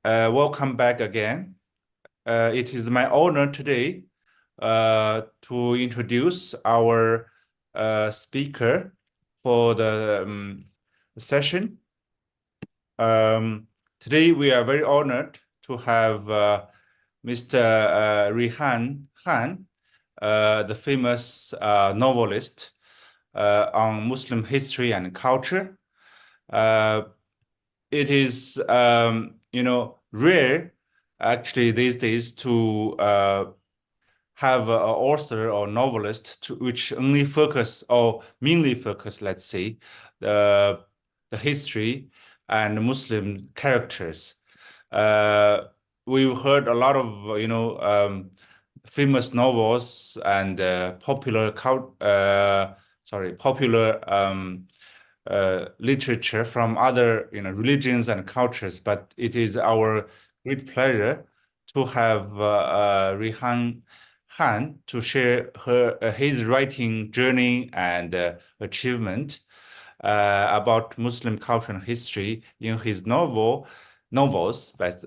welcome back again. It is my honor today to introduce our speaker for the session. Today we are very honored to have Mr. Rehan Khan, the famous novelist on Muslim history and culture. It is, rare actually these days to have an author or novelist which only focus or mainly focus, let's say, the history and Muslim characters. We've heard a lot of, famous novels and popular literature from other religions and cultures, but it is our great pleasure to have Rehan Han to share his writing journey and achievement about Muslim culture and history in his novels,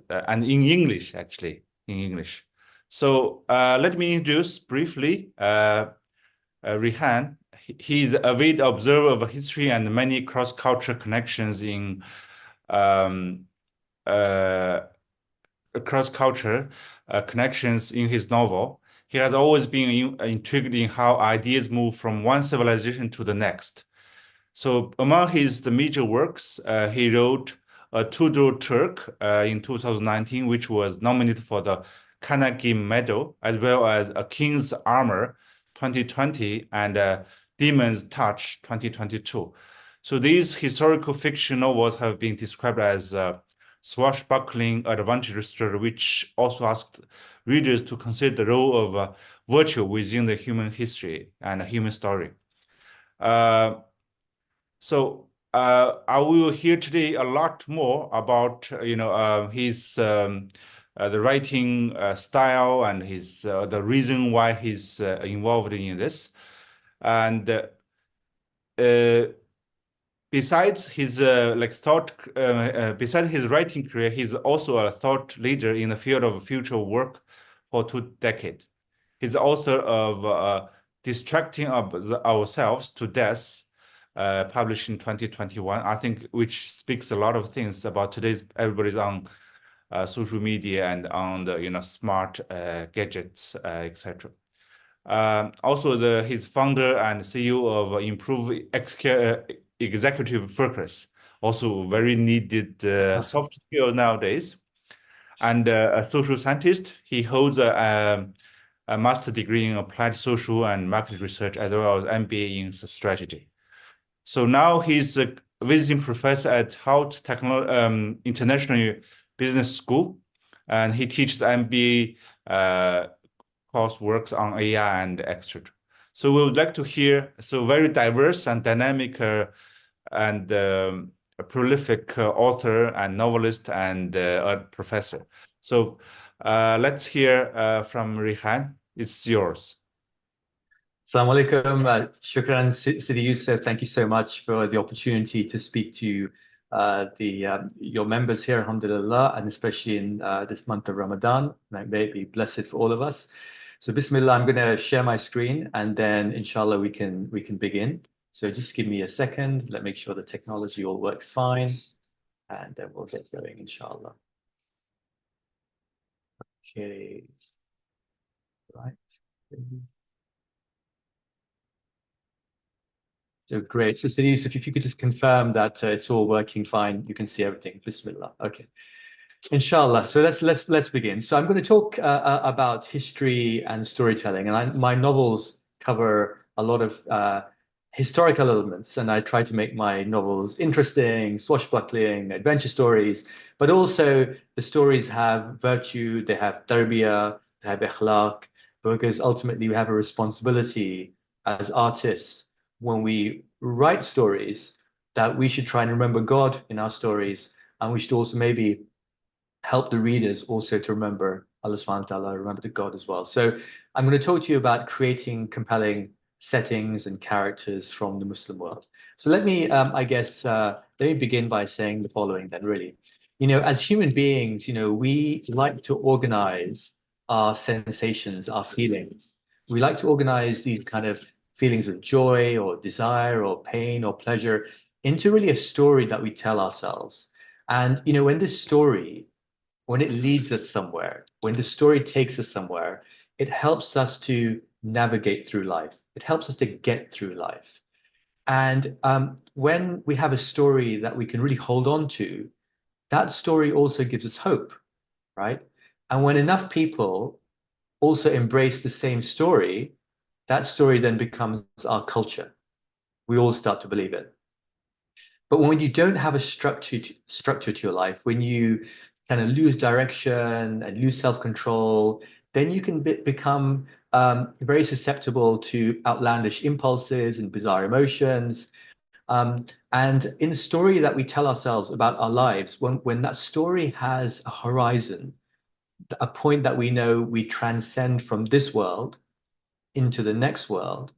and in English, actually, in English. So let me introduce briefly Rehan. He's a avid observer of history and many cross-cultural connections in connections in his novel. He has always been intrigued in how ideas move from one civilization to the next. So among the major works, he wrote a Tudor Turk in 2019, which was nominated for the Carnegie Medal, as well as A King's Armor 2020 and Demon's Touch 2022. So these historical fiction novels have been described as swashbuckling adventure story, which also asked readers to consider the role of virtue within the human history and human story. So I will hear today a lot more about his the writing style and his the reason why he's involved in this, and besides his besides his writing career, he's also a thought leader in the field of future work for 2 decades. He's the author of Distracting Ourselves to Death, published in 2021, I think, which speaks a lot of things about today's everybody's on social media and on the smart gadgets, etc. Also, his founder and CEO of Improve Executive Focus, also very needed soft skill nowadays. And a social scientist, he holds a master's degree in applied social and market research, as well as MBA in strategy. So now he's a visiting professor at Hout International Business School, and he teaches MBA coursework on AI and etc. So we would like to hear very diverse and dynamic and a prolific author and novelist and a professor. So let's hear from Rehan. It's yours. Assalamu alaikum. Shukran, Sidi Yusuf. Thank you so much for the opportunity to speak to your members here, alhamdulillah, and especially in this month of Ramadan. May it be blessed for all of us. So Bismillah, I'm going to share my screen, and then inshallah we can begin. So just give me a second. Let me make sure the technology all works fine, and then we'll get going, inshallah. Okay. Right. So great. So Sidi Yusuf, if you could just confirm that it's all working fine, you can see everything. Bismillah. Okay. Inshallah. So let's begin. So I'm going to talk about history and storytelling, and my novels cover a lot of historical elements, and I try to make my novels interesting, swashbuckling, adventure stories, but also the stories have virtue, they have tarbiyah, they have akhlaq, because ultimately we have a responsibility as artists when we write stories that we should try and remember God in our stories, and we should also maybe help the readers also to remember Allah subhanahu wa ta'ala, remember the God as well. So I'm going to talk to you about creating compelling settings and characters from the Muslim world. So let me, let me begin by saying the following then, really. as human beings, we like to organize our sensations, our feelings. We like to organize these kind of feelings of joy or desire or pain or pleasure into really a story that we tell ourselves. And, when this story, when it leads us somewhere, when the story takes us somewhere, it helps us to navigate through life. It helps us to get through life. And when we have a story that we can really hold on to, that story also gives us hope, right? And when enough people also embrace the same story, that story then becomes our culture. We all start to believe it. But when you don't have a structure to your life, when you kind of lose direction and lose self-control, then you can become very susceptible to outlandish impulses and bizarre emotions. And in the story that we tell ourselves about our lives, when that story has a horizon, a point that we know we transcend from this world into the next world,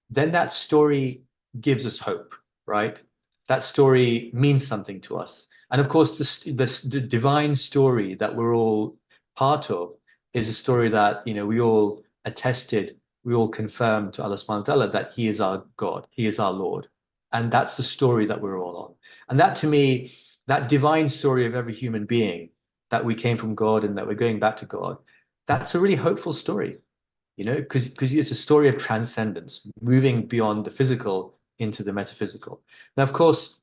then that story gives us hope, right? That story means something to us. And of course, the divine story that we're all part of is a story that, we all attested, we all confirmed to Allah subhanahu wa ta'ala that He is our God, He is our Lord. And that's the story that we're all on. And that, to me, that divine story of every human being, that we came from God and that we're going back to God, that's a really hopeful story, because it's a story of transcendence, moving beyond the physical into the metaphysical. Now, of course,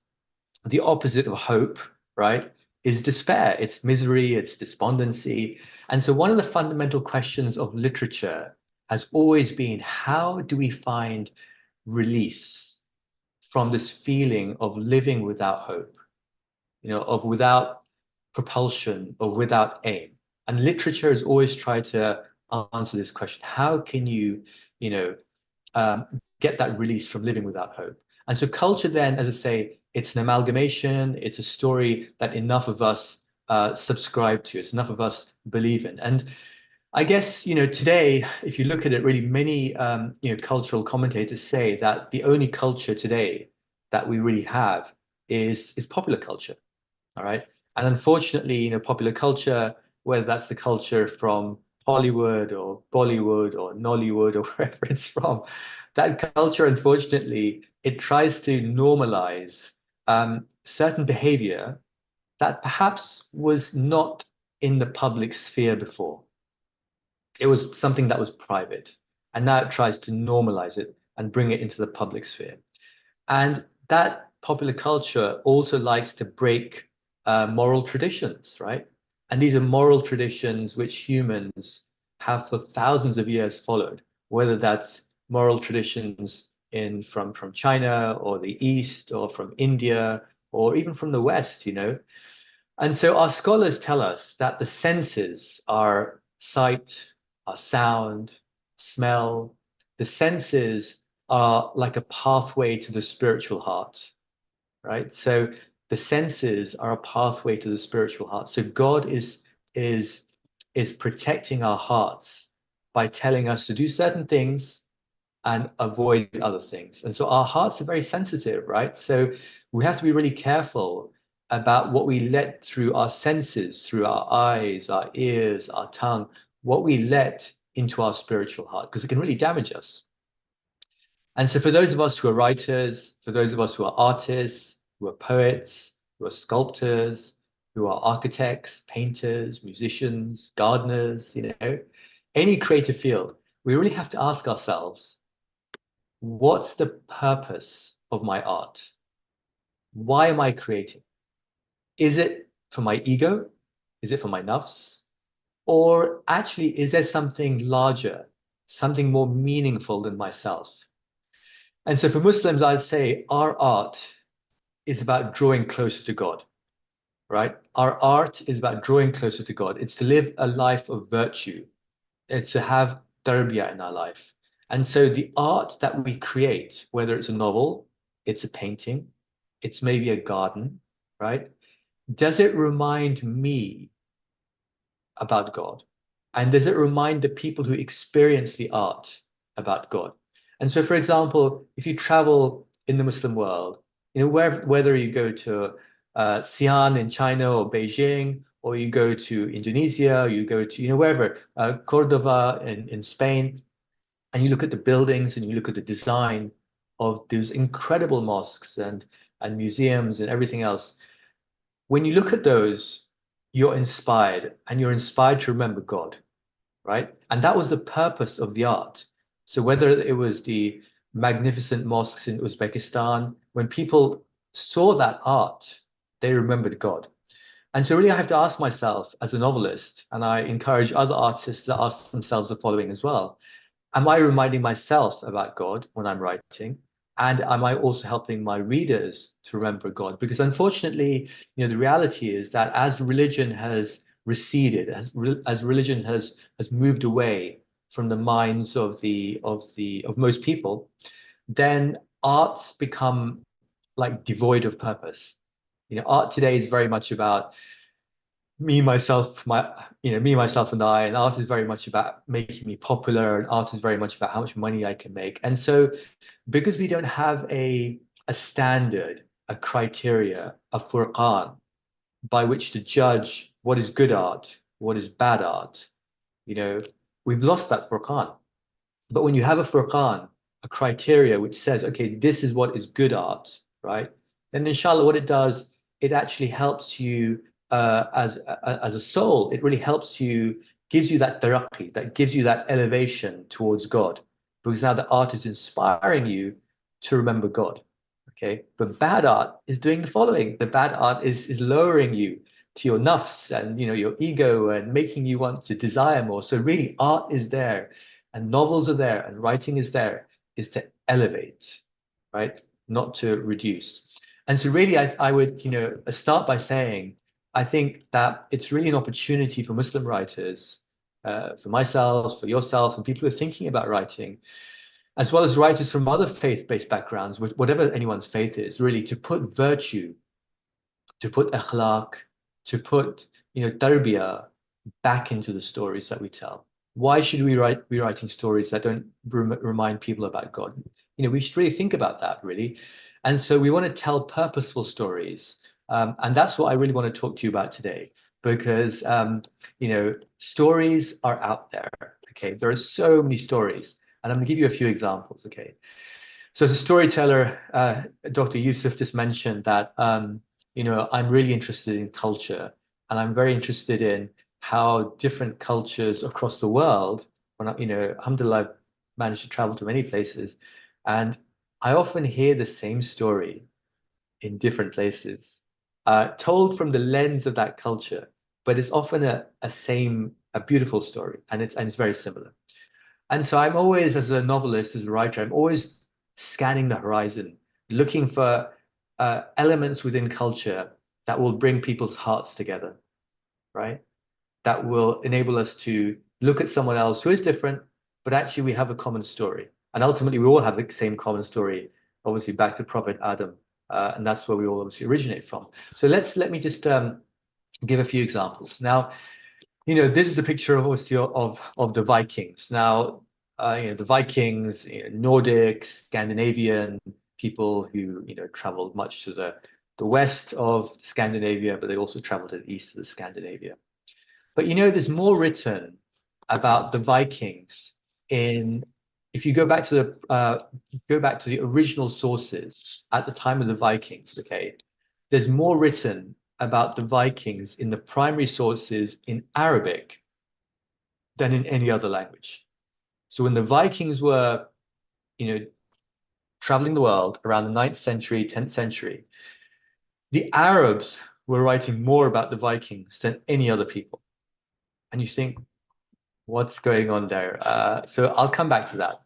the opposite of hope, right, is despair. It's misery, it's despondency. And so one of the fundamental questions of literature has always been, how do we find release from this feeling of living without hope, of without propulsion, or without aim? And literature has always tried to answer this question. How can you, get that release from living without hope? And so culture then, as I say, it's an amalgamation. It's a story that enough of us subscribe to. It's enough of us believe in. And I guess, today, if you look at it, really many, cultural commentators say that the only culture today that we really have is popular culture. All right. And unfortunately, popular culture, whether that's the culture from Hollywood or Bollywood or Nollywood or wherever it's from, that culture, unfortunately, it tries to normalize certain behavior that perhaps was not in the public sphere before. It was something that was private. And now it tries to normalize it and bring it into the public sphere. And that popular culture also likes to break moral traditions, right? And these are moral traditions which humans have for thousands of years followed, whether that's moral traditions from China or the East or from India or even from the West, And so our scholars tell us that the senses are sight, are sound, smell. The senses are like a pathway to the spiritual heart, right? So the senses are a pathway to the spiritual heart. So God is protecting our hearts by telling us to do certain things and avoid other things. And so our hearts are very sensitive, right? So we have to be really careful about what we let through our senses, through our eyes, our ears, our tongue, what we let into our spiritual heart, because it can really damage us. And so for those of us who are writers, for those of us who are artists, who are poets, who are sculptors, who are architects, painters, musicians, gardeners, any creative field, we really have to ask ourselves, what's the purpose of my art? Why am I creating? Is it for my ego? Is it for my nafs? Or actually, is there something larger, something more meaningful than myself? And so for Muslims, I'd say our art is about drawing closer to God, right? Our art is about drawing closer to God. It's to live a life of virtue. It's to have tarbiyah in our life. And so the art that we create, whether it's a novel, it's a painting, it's maybe a garden, right? Does it remind me about God? And does it remind the people who experience the art about God? And so, for example, if you travel in the Muslim world, whether you go to Xi'an in China or Beijing, or you go to Indonesia, or you go to, you know, wherever, Cordova in Spain, and you look at the buildings and you look at the design of those incredible mosques and museums and everything else. When you look at those, you're inspired, and you're inspired to remember God, right? And that was the purpose of the art. So whether it was the magnificent mosques in Uzbekistan, when people saw that art, they remembered God. And so really I have to ask myself as a novelist, and I encourage other artists to ask themselves the following as well. Am I reminding myself about God when I'm writing? And am I also helping my readers to remember God? Because unfortunately, you know, the reality is that as religion has receded, as religion has moved away from the minds of most people, then arts become like devoid of purpose. You know, art today is very much about me, myself, me, myself, and I. And art is very much about making me popular, and art is very much about how much money I can make. And so, because we don't have a standard, a criteria, a furqan by which to judge what is good art, what is bad art, you know, we've lost that furqan. But when you have a furqan, a criteria which says, okay, this is what is good art, right? Then inshallah, what it does, it actually helps you as a soul. It really helps you, gives you that taraqi, that gives you that elevation towards God, because now the art is inspiring you to remember God. Okay, but bad art is doing the following. The bad art is lowering you to your nafs and, you know, your ego, and making you want to desire more. So really, art is there, and novels are there, and writing is there, is to elevate, right? Not to reduce. And so really, I would, you know, start by saying, I think that it's really an opportunity for Muslim writers, for myself, for yourself, and people who are thinking about writing, as well as writers from other faith-based backgrounds, whatever anyone's faith is, really to put virtue, to put akhlaq, to put, you know, tarbiyah back into the stories that we tell. Why should we be writing stories that don't remind people about God? You know, we should really think about that, really. And so we want to tell purposeful stories. And that's what I really want to talk to you about today, because, you know, stories are out there. Okay, there are so many stories. And I'm going to give you a few examples. Okay, so as a storyteller, Dr. Yusuf just mentioned that, you know, I'm really interested in culture, and I'm very interested in how different cultures across the world, when I, you know, alhamdulillah, I've managed to travel to many places, and I often hear the same story in different places, told from the lens of that culture, but it's often a beautiful story, and it's very similar. And so I'm always, as a novelist, as a writer, I'm always scanning the horizon, looking for elements within culture that will bring people's hearts together, right? That will enable us to look at someone else who is different, but actually we have a common story. And ultimately, we all have the same common story, obviously back to Prophet Adam. And that's where we all obviously originate from. So let me just give a few examples. Now, you know, this is a picture obviously of the Vikings. Now, you know, the Vikings, you know, Nordic, Scandinavian people who, you know, traveled much to the west of Scandinavia, but they also traveled to the east of the Scandinavia. But you know, there's more written about the Vikings in, if you go back to the original sources at the time of the Vikings, okay, there's more written about the Vikings in the primary sources in Arabic than in any other language. So when the Vikings were, you know, traveling the world around the 9th century, 10th century, the Arabs were writing more about the Vikings than any other people. And you think, what's going on there? So I'll come back to that.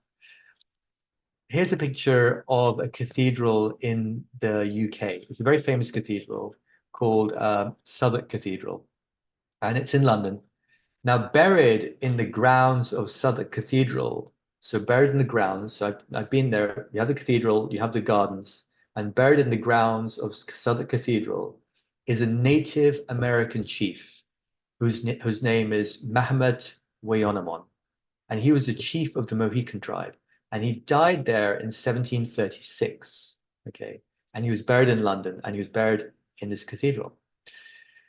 Here's a picture of a cathedral in the UK. It's a very famous cathedral called Southwark Cathedral, and it's in London. Now, buried in the grounds of Southwark Cathedral, so buried in the grounds, so I've been there, you have the cathedral, you have the gardens, and buried in the grounds of Southwark Cathedral is a Native American chief whose name is Mahomet Wayonaman. And he was a chief of the Mohican tribe. And he died there in 1736, okay? And he was buried in London, and he was buried in this cathedral.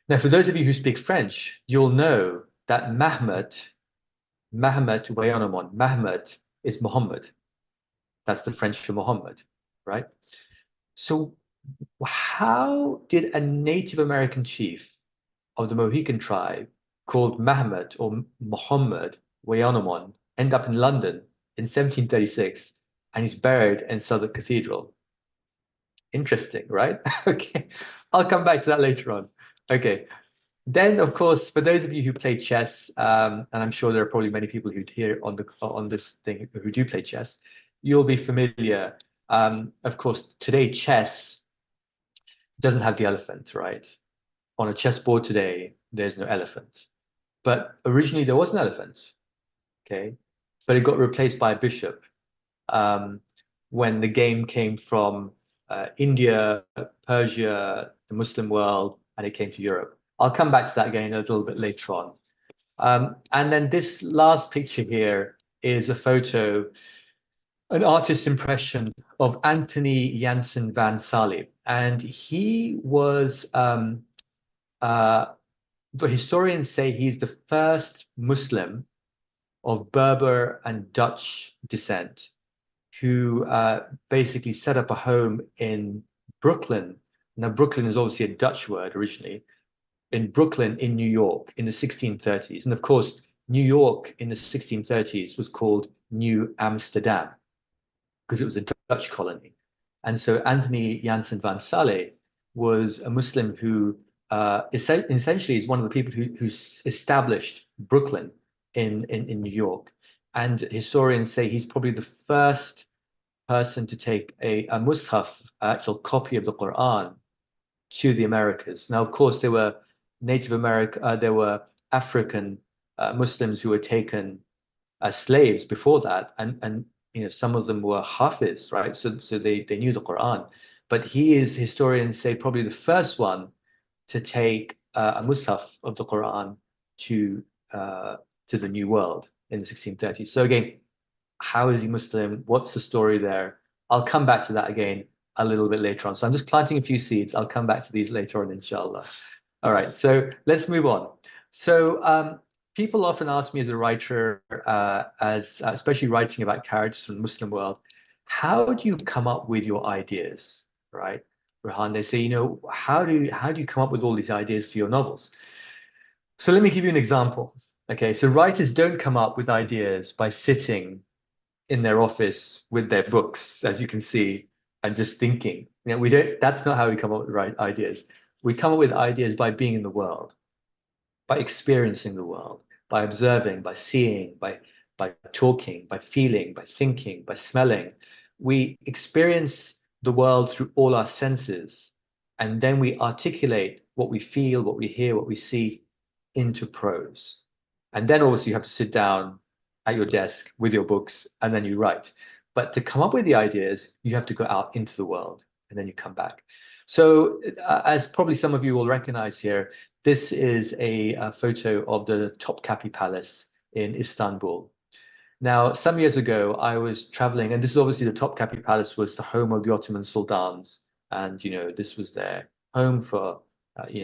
Now, for those of you who speak French, you'll know that Mahmet Weyonomon, Mahmet is Muhammad. That's the French for Muhammad, right? So how did a Native American chief of the Mohican tribe called Mahmet or Muhammad Weyonomon end up in London in 1736 and he's buried in Southwark Cathedral? Interesting, right? Okay, I'll come back to that later on. Okay, then of course, for those of you who play chess, and I'm sure there are probably many people who here on this thing who do play chess, you'll be familiar. Of course, today chess doesn't have the elephant, right? On a chessboard today, there's no elephant. But originally there was an elephant, okay? But it got replaced by a bishop when the game came from India, Persia, the Muslim world, and it came to Europe. I'll come back to that again a little bit later on. And then this last picture here is a photo, an artist's impression of Anthony Janssen van Sale. And he was, the historians say he's the first Muslim of Berber and Dutch descent who basically set up a home in Brooklyn. Now, Brooklyn is obviously a Dutch word originally, in Brooklyn in New York in the 1630s. And of course, New York in the 1630s was called New Amsterdam because it was a Dutch colony. And so Anthony Janssen van Sale was a Muslim who essentially is one of the people who established Brooklyn in New York. And historians say he's probably the first person to take a mushaf, actual copy of the Quran, to the Americas. Now, of course, there were Native American, there were African Muslims who were taken as slaves before that, and you know, some of them were Hafiz, right? So they knew the Quran, but he is, historians say, probably the first one to take a mushaf of the Quran to the New World in the 1630s. So again, how is he Muslim? What's the story there? I'll come back to that again a little bit later on. So I'm just planting a few seeds. I'll come back to these later on, inshallah. All right, so let's move on. So people often ask me as a writer, especially writing about characters from the Muslim world, how do you come up with your ideas, right? Rehan, they say, you know, how do you come up with all these ideas for your novels? So let me give you an example. Okay, so writers don't come up with ideas by sitting in their office with their books, as you can see, and just thinking. You know, we don't. That's not how we come up with ideas. We come up with ideas by being in the world, by experiencing the world, by observing, by seeing, by talking, by feeling, by thinking, by smelling. We experience the world through all our senses, and then we articulate what we feel, what we hear, what we see into prose. And then obviously you have to sit down at your desk with your books and then you write. But to come up with the ideas, you have to go out into the world and then you come back. So as probably some of you will recognize here, this is a photo of the Topkapi Palace in Istanbul. Now, some years ago, I was traveling, and this is obviously the Topkapi Palace was the home of the Ottoman sultans. And, you know, this was their home for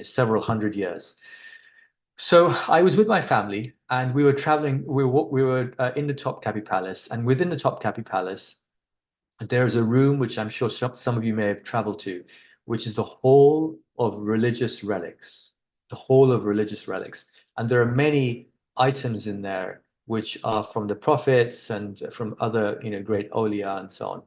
several hundred years. So I was with my family and we were traveling, we were in the Topkapi Palace, and within the Topkapi Palace, there's a room which I'm sure some of you may have traveled to, which is the Hall of Religious Relics, the Hall of Religious Relics. And there are many items in there which are from the prophets and from other, you know, great awliya and so on.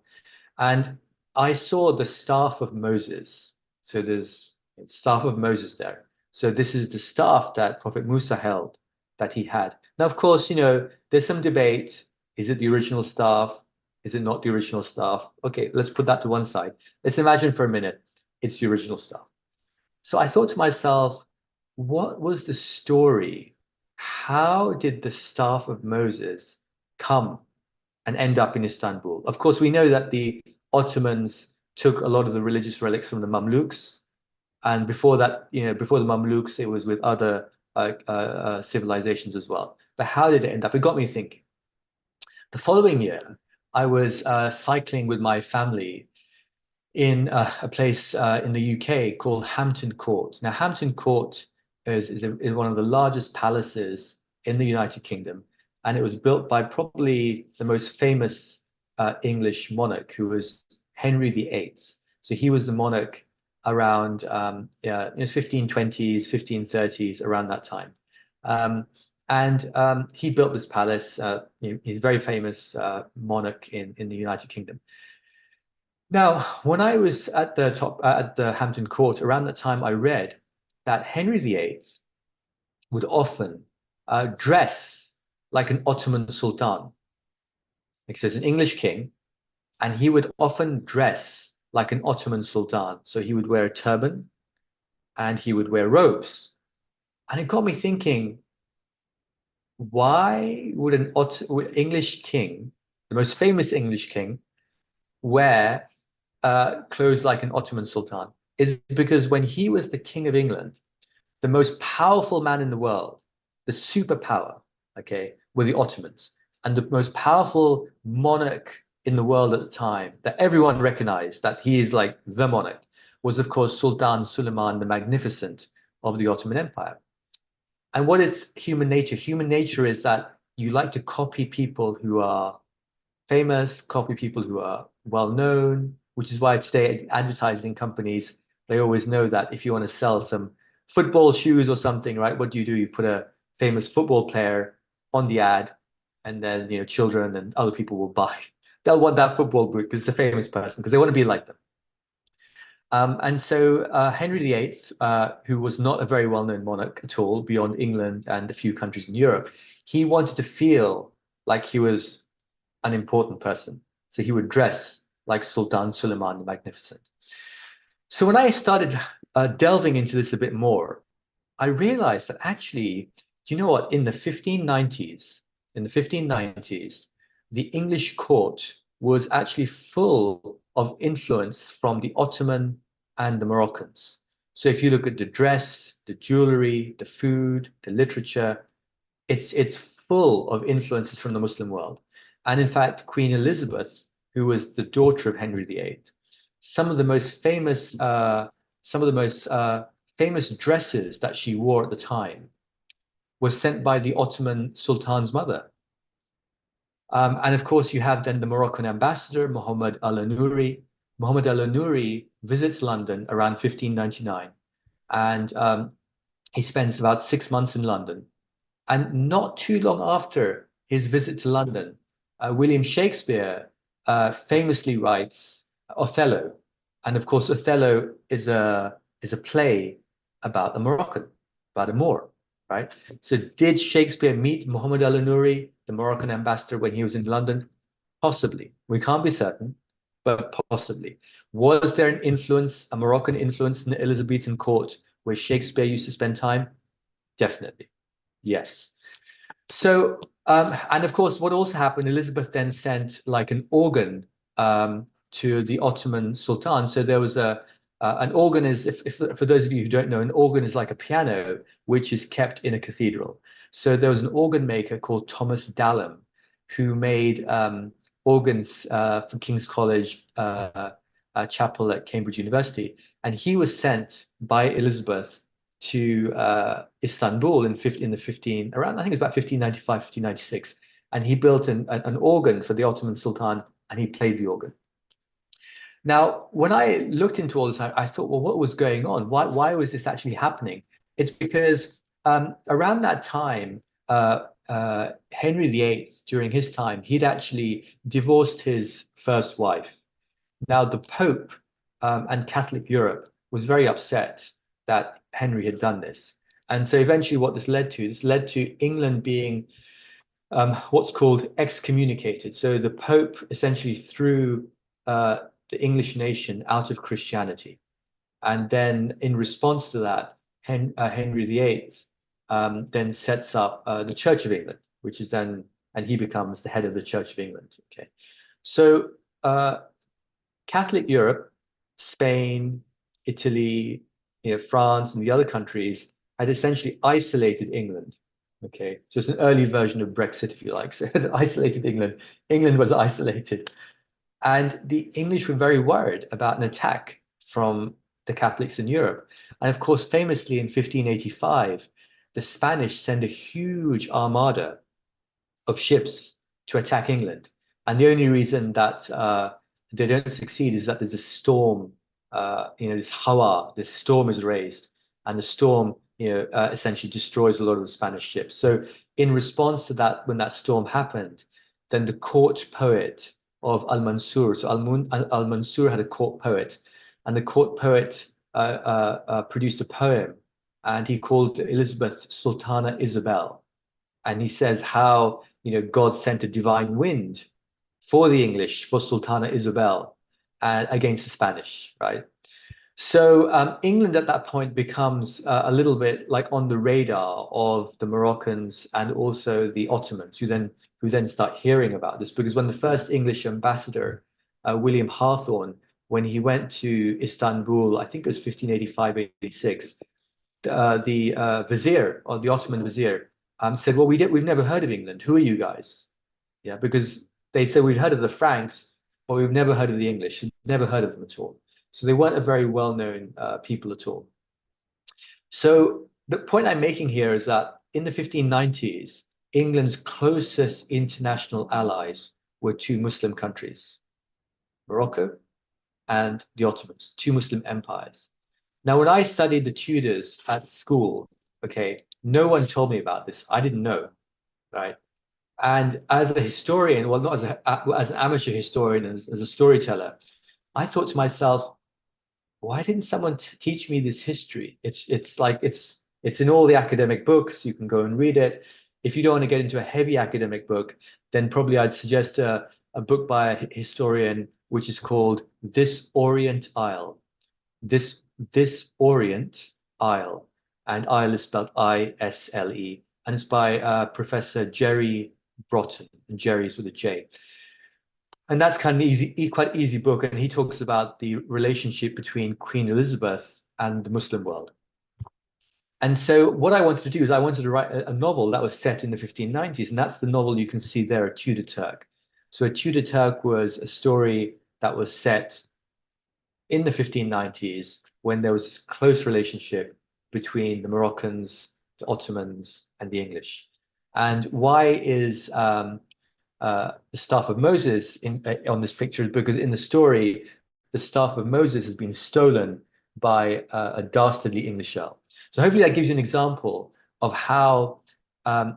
And I saw the staff of Moses. So there's staff of Moses there. So this is the staff that Prophet Musa held, that he had. Now, of course, you know, there's some debate. Is it the original staff? Is it not the original staff? Okay, let's put that to one side. Let's imagine for a minute it's the original staff. So I thought to myself, what was the story? How did the staff of Moses come and end up in Istanbul? Of course, we know that the Ottomans took a lot of the religious relics from the Mamluks. And before that, you know, before the Mamluks, it was with other civilizations as well. But how did it end up? It got me thinking. The following year, I was cycling with my family in a place in the UK called Hampton Court. Now, Hampton Court is one of the largest palaces in the United Kingdom, and it was built by probably the most famous English monarch, who was Henry VIII. So he was the monarch around 1520s, 1530s, around that time. And he built this palace. He's a very famous monarch in the United Kingdom. Now, when I was at the Hampton Court, around that time, I read that Henry VIII would often dress like an Ottoman sultan. Because there's an English king, and he would often dress like an Ottoman sultan. So he would wear a turban and he would wear robes. And it got me thinking, why would an English king, the most famous English king, wear clothes like an Ottoman sultan? Is because when he was the King of England, the most powerful man in the world, the superpower, okay, were the Ottomans. And the most powerful monarch in the world at the time that everyone recognized that he is like the monarch was, of course, Sultan Suleiman the Magnificent of the Ottoman Empire. And what is human nature? Human nature is that you like to copy people who are famous, copy people who are well known, which is why today advertising companies, they always know that if you want to sell some football shoes or something, right? What do? You put a famous football player on the ad, and then children and other people will buy. They'll want that football boot because it's a famous person, because they want to be like them. And so Henry VIII, who was not a very well-known monarch at all, beyond England and a few countries in Europe, he wanted to feel like he was an important person. So he would dress like Sultan Suleiman the Magnificent. So when I started delving into this a bit more, I realized that actually, do you know what? In the 1590s, the English court was actually full of influence from the Ottoman and the Moroccans. So if you look at the dress, the jewelry, the food, the literature, it's full of influences from the Muslim world. And in fact, Queen Elizabeth, who was the daughter of Henry VIII, some of the most famous dresses that she wore at the time were sent by the Ottoman Sultan's mother. And of course, you have then the Moroccan ambassador, Mohammed Al-Nouri. Mohammed Al-Nouri visits London around 1599, and he spends about 6 months in London. And not too long after his visit to London, William Shakespeare famously writes Othello. And of course, Othello is a play about a Moroccan, about a Moor, right? So did Shakespeare meet Mohammed Al-Nouri, the Moroccan ambassador, when he was in London? Possibly. We can't be certain, but possibly. Was there an influence, a Moroccan influence in the Elizabethan court where Shakespeare used to spend time? Definitely. Yes. So, and of course, what also happened, Elizabeth then sent like an organ to the Ottoman Sultan. So there was an organ is, if for those of you who don't know, an organ is like a piano, which is kept in a cathedral. So there was an organ maker called Thomas Dallam, who made organs for King's College Chapel at Cambridge University. And he was sent by Elizabeth to Istanbul around, I think it was about 1595, 1596. And he built an organ for the Ottoman Sultan, and he played the organ. Now, when I looked into all this, I thought, well, what was going on? Why was this actually happening? It's because around that time, Henry VIII, during his time, he'd actually divorced his first wife. Now, the Pope and Catholic Europe was very upset that Henry had done this. And so eventually what this led to England being what's called excommunicated. So the Pope essentially threw the English nation out of Christianity. And then in response to that, Henry VIII then sets up the Church of England, which is then, and he becomes the head of the Church of England. Okay. So Catholic Europe, Spain, Italy, France, and the other countries had essentially isolated England. Okay, just an early version of Brexit, if you like. So it isolated England. England was isolated. And the English were very worried about an attack from the Catholics in Europe. And of course, famously in 1585, the Spanish send a huge armada of ships to attack England. And the only reason that they don't succeed is that there's a storm, this hawa, this storm is raised, and the storm, essentially destroys a lot of the Spanish ships. So in response to that, when that storm happened, then the court poet of Al-Mansur, so Al-Mansur had a court poet, and the court poet produced a poem, and he called Elizabeth Sultana Isabel. And he says how, God sent a divine wind for the English, for Sultana Isabel, and against the Spanish, right? So England at that point becomes a little bit like on the radar of the Moroccans and also the Ottomans, who then start hearing about this, because when the first English ambassador, William Hawthorne, when he went to Istanbul, I think it was 1585-86, the vizier, or the Ottoman vizier, said, well, we've never heard of England. Who are you guys? Yeah, because they said we've heard of the Franks, but we've never heard of the English, never heard of them at all. So they weren't a very well-known people at all. So the point I'm making here is that in the 1590s, England's closest international allies were two Muslim countries, Morocco and the Ottomans, two Muslim empires. Now, when I studied the Tudors at school, okay, no one told me about this. I didn't know, right? And as a historian, well, not as an amateur historian, as a storyteller, I thought to myself, why didn't someone teach me this history? It's in all the academic books. You can go and read it. If you don't want to get into a heavy academic book, then probably I'd suggest a book by a historian, which is called This Orient Isle. This Orient Isle, and Isle is spelled I-S-L-E, and it's by Professor Jerry Broughton, and Jerry's with a J. And that's kind of easy, quite easy book, and he talks about the relationship between Queen Elizabeth and the Muslim world. And so what I wanted to do is I wanted to write a novel that was set in the 1590s, and that's the novel you can see there, A Tudor Turk. So A Tudor Turk was a story that was set in the 1590s when there was this close relationship between the Moroccans, the Ottomans, and the English. And why is the staff of Moses on this picture? Because in the story, the staff of Moses has been stolen by a dastardly English earl. So hopefully that gives you an example of how the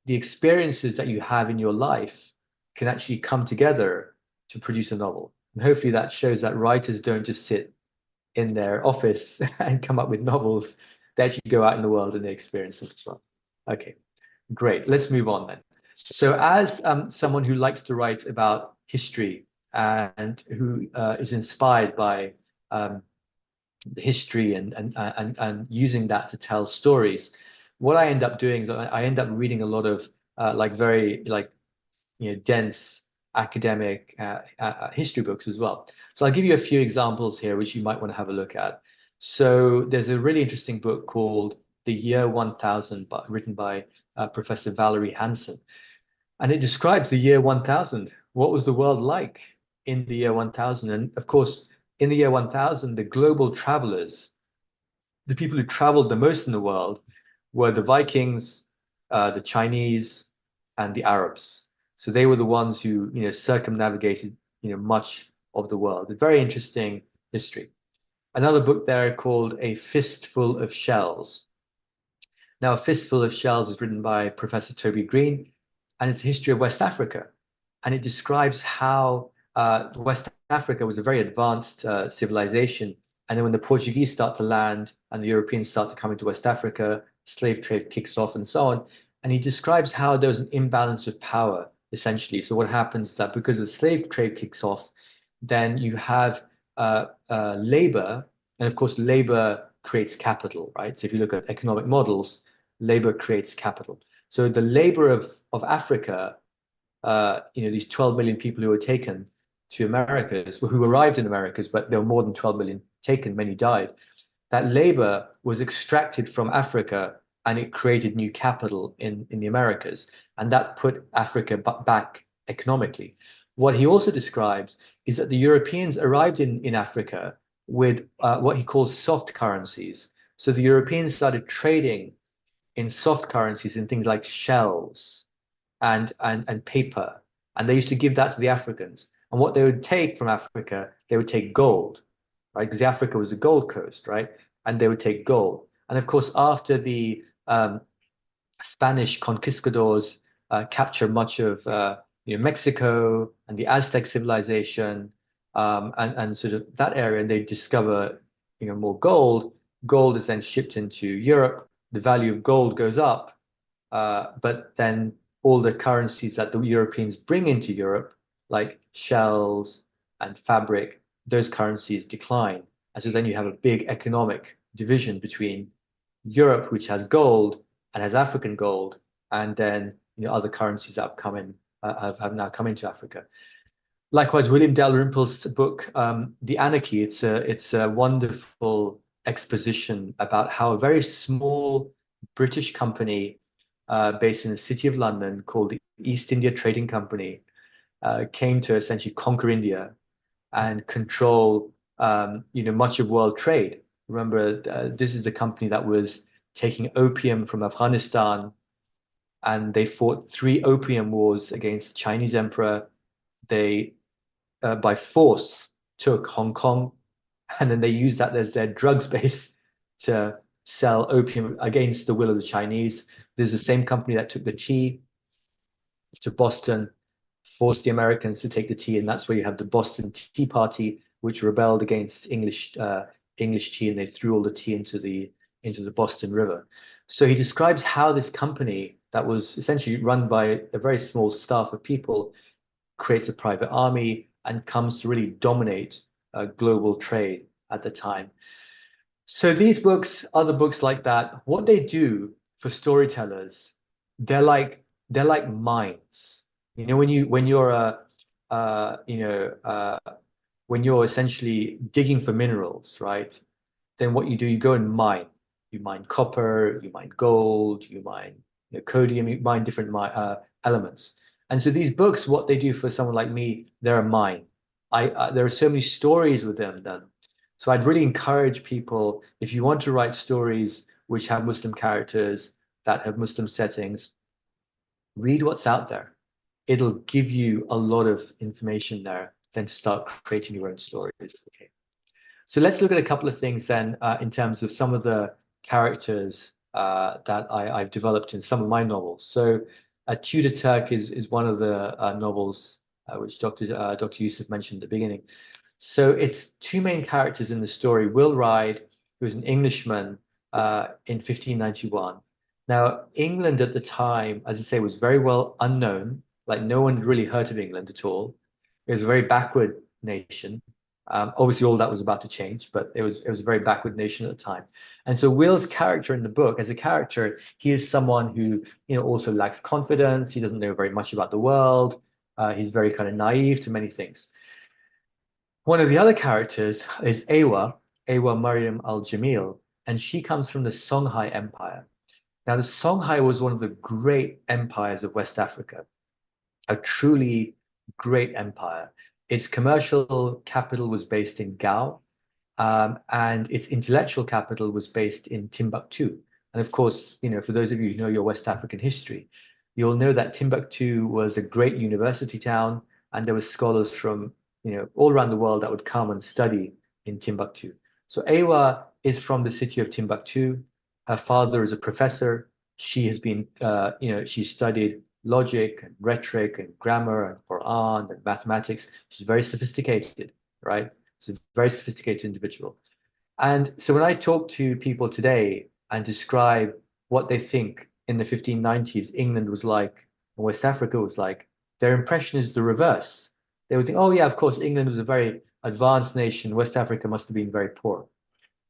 experiences that you have in your life can actually come together to produce a novel. And hopefully that shows that writers don't just sit in their office and come up with novels. They actually go out in the world and they experience them as well. Okay, great. Let's move on then. So as someone who likes to write about history and who is inspired by the history and using that to tell stories, what I end up doing is I end up reading a lot of very dense academic history books as well. So I'll give you a few examples here which you might want to have a look at. So there's a really interesting book called The Year 1000 written by Professor Valerie Hansen, and it describes the year 1000. What was the world like in the year 1000? And of course, in the year 1000, the global travelers, the people who traveled the most in the world, were the Vikings, the Chinese, and the Arabs. So they were the ones who circumnavigated much of the world. A very interesting history. Another book there called A Fistful of Shells. Now, A Fistful of Shells is written by Professor Toby Green, and it's a history of West Africa. And it describes how West Africa was a very advanced civilization. And then when the Portuguese start to land and the Europeans start to come into West Africa, slave trade kicks off and so on. And he describes how there was an imbalance of power, essentially. So what happens is that because the slave trade kicks off, then you have labor, and of course, labor creates capital, right? So if you look at economic models, labor creates capital. So the labor of Africa, these 12 million people who were taken to Americas, who arrived in Americas, but there were more than 12 million taken, many died. That labor was extracted from Africa and it created new capital in the Americas. And that put Africa back economically. what he also describes is that the Europeans arrived in Africa with what he calls soft currencies. So the Europeans started trading in soft currencies in things like shells and paper, and they used to give that to the Africans. And what they would take from Africa, they would take gold, right? Because Africa was the Gold Coast, right? And they would take gold. And of course, after the Spanish conquistadors captured much of Mexico and the Aztec civilization, and sort of that area, and they discover more gold. Gold is then shipped into Europe. The value of gold goes up, but then all the currencies that the Europeans bring into Europe, like shells and fabric, those currencies decline. And so then you have a big economic division between Europe, which has gold and has African gold, and then other currencies that have come in, have now come into Africa. Likewise, William Dalrymple's book, The Anarchy, it's a wonderful exposition about how a very small British company based in the city of London called the East India Trading Company came to essentially conquer India and control much of world trade. Remember, this is the company that was taking opium from Afghanistan, and they fought 3 opium wars against the Chinese emperor. They, by force, took Hong Kong, and then they used that as their drugs base to sell opium against the will of the Chinese. There's the same company that took the tea to Boston, forced the Americans to take the tea, and that's where you have the Boston Tea Party, which rebelled against English tea, and they threw all the tea into the Boston River. So he describes how this company that was essentially run by a very small staff of people creates a private army and comes to really dominate global trade at the time. So these books, other books like that, what they do for storytellers, they're like mines. When you're essentially digging for minerals, right? Then what you do, you go and mine. You mine copper, you mine gold, you mine codium, you mine different elements. And so these books, what they do for someone like me, they're a mine. There are so many stories with them done. So I'd really encourage people, if you want to write stories which have Muslim characters, that have Muslim settings, read what's out there. It'll give you a lot of information there, then to start creating your own stories. Okay. So let's look at a couple of things then in terms of some of the characters that I've developed in some of my novels. So Tudor Turk is one of the novels which Dr. Yusuf mentioned at the beginning. So it's 2 main characters in the story. Will Ride, who was an Englishman in 1591. Now, England at the time, as I say, was very well unknown. Like no one had really heard of England at all. It was a very backward nation. Obviously, all that was about to change, but it was a very backward nation at the time. And so Will's character in the book, as a character, he is someone who also lacks confidence. He doesn't know very much about the world. He's very kind of naive to many things. One of the other characters is Ewa Maryam al-Jamil, and she comes from the Songhai Empire. Now, the Songhai was one of the great empires of West Africa, a truly great empire. Its commercial capital was based in Gao, and its intellectual capital was based in Timbuktu. And of course, for those of you who know your West African history, you'll know that Timbuktu was a great university town, and there were scholars from all around the world that would come and study in Timbuktu. So Ewa is from the city of Timbuktu. Her father is a professor. She has been, she studied logic and rhetoric and grammar and Quran and mathematics. She's very sophisticated, right? She's a very sophisticated individual. And so when I talk to people today and describe what they think in the 1590s England was like and West Africa was like, their impression is the reverse. They would think, oh yeah, of course, England was a very advanced nation. West Africa must have been very poor.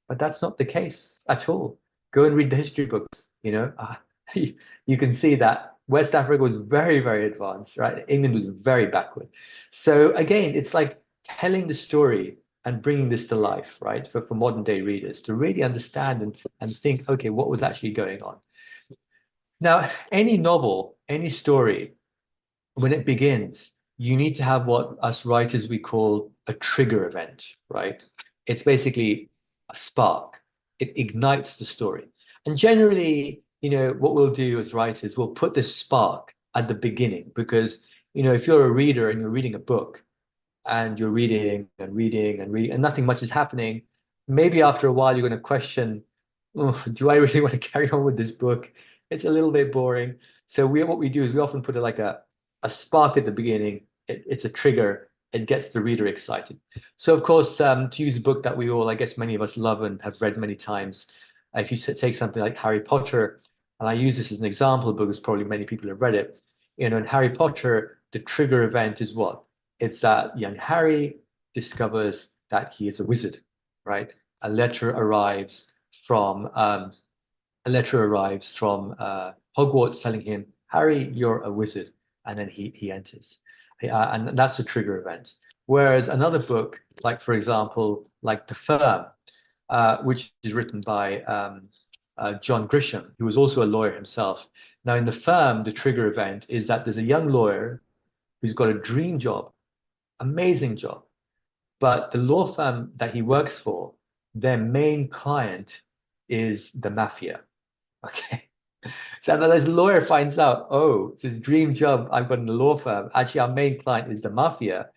But that's not the case at all. Go and read the history books, you can see that West Africa was very, very advanced, right? England was very backward. So again, it's like telling the story and bringing this to life, right? For modern day readers to really understand and think, okay, what was actually going on? Now, any novel, any story, when it begins, you need to have what us writers we call a trigger event, right? It's basically a spark. It ignites the story. And generally, what we'll do as writers, we'll put this spark at the beginning because, if you're a reader and you're reading a book and you're reading and reading and reading and nothing much is happening, maybe after a while you're going to question, oh, do I really want to carry on with this book? It's a little bit boring. So what we do is we often put a spark at the beginning. It's a trigger. It gets the reader excited. So of course, to use a book that we all, I guess many of us love and have read many times, if you take something like Harry Potter, and I use this as an example because probably many people have read it, in Harry Potter, the trigger event is what? It's that young Harry discovers that he is a wizard, right? A letter arrives from Hogwarts telling him, Harry, you're a wizard. And then he enters. And that's a trigger event. Whereas another book, like, for example, like The Firm, which is written by John Grisham, who was also a lawyer himself. Now, in The Firm, the trigger event is that there's a young lawyer who's got a dream job, amazing job. But the law firm that he works for, their main client is the mafia. Okay. So now this lawyer finds out, oh, it's his dream job I've got in the law firm. Actually, our main client is the mafia.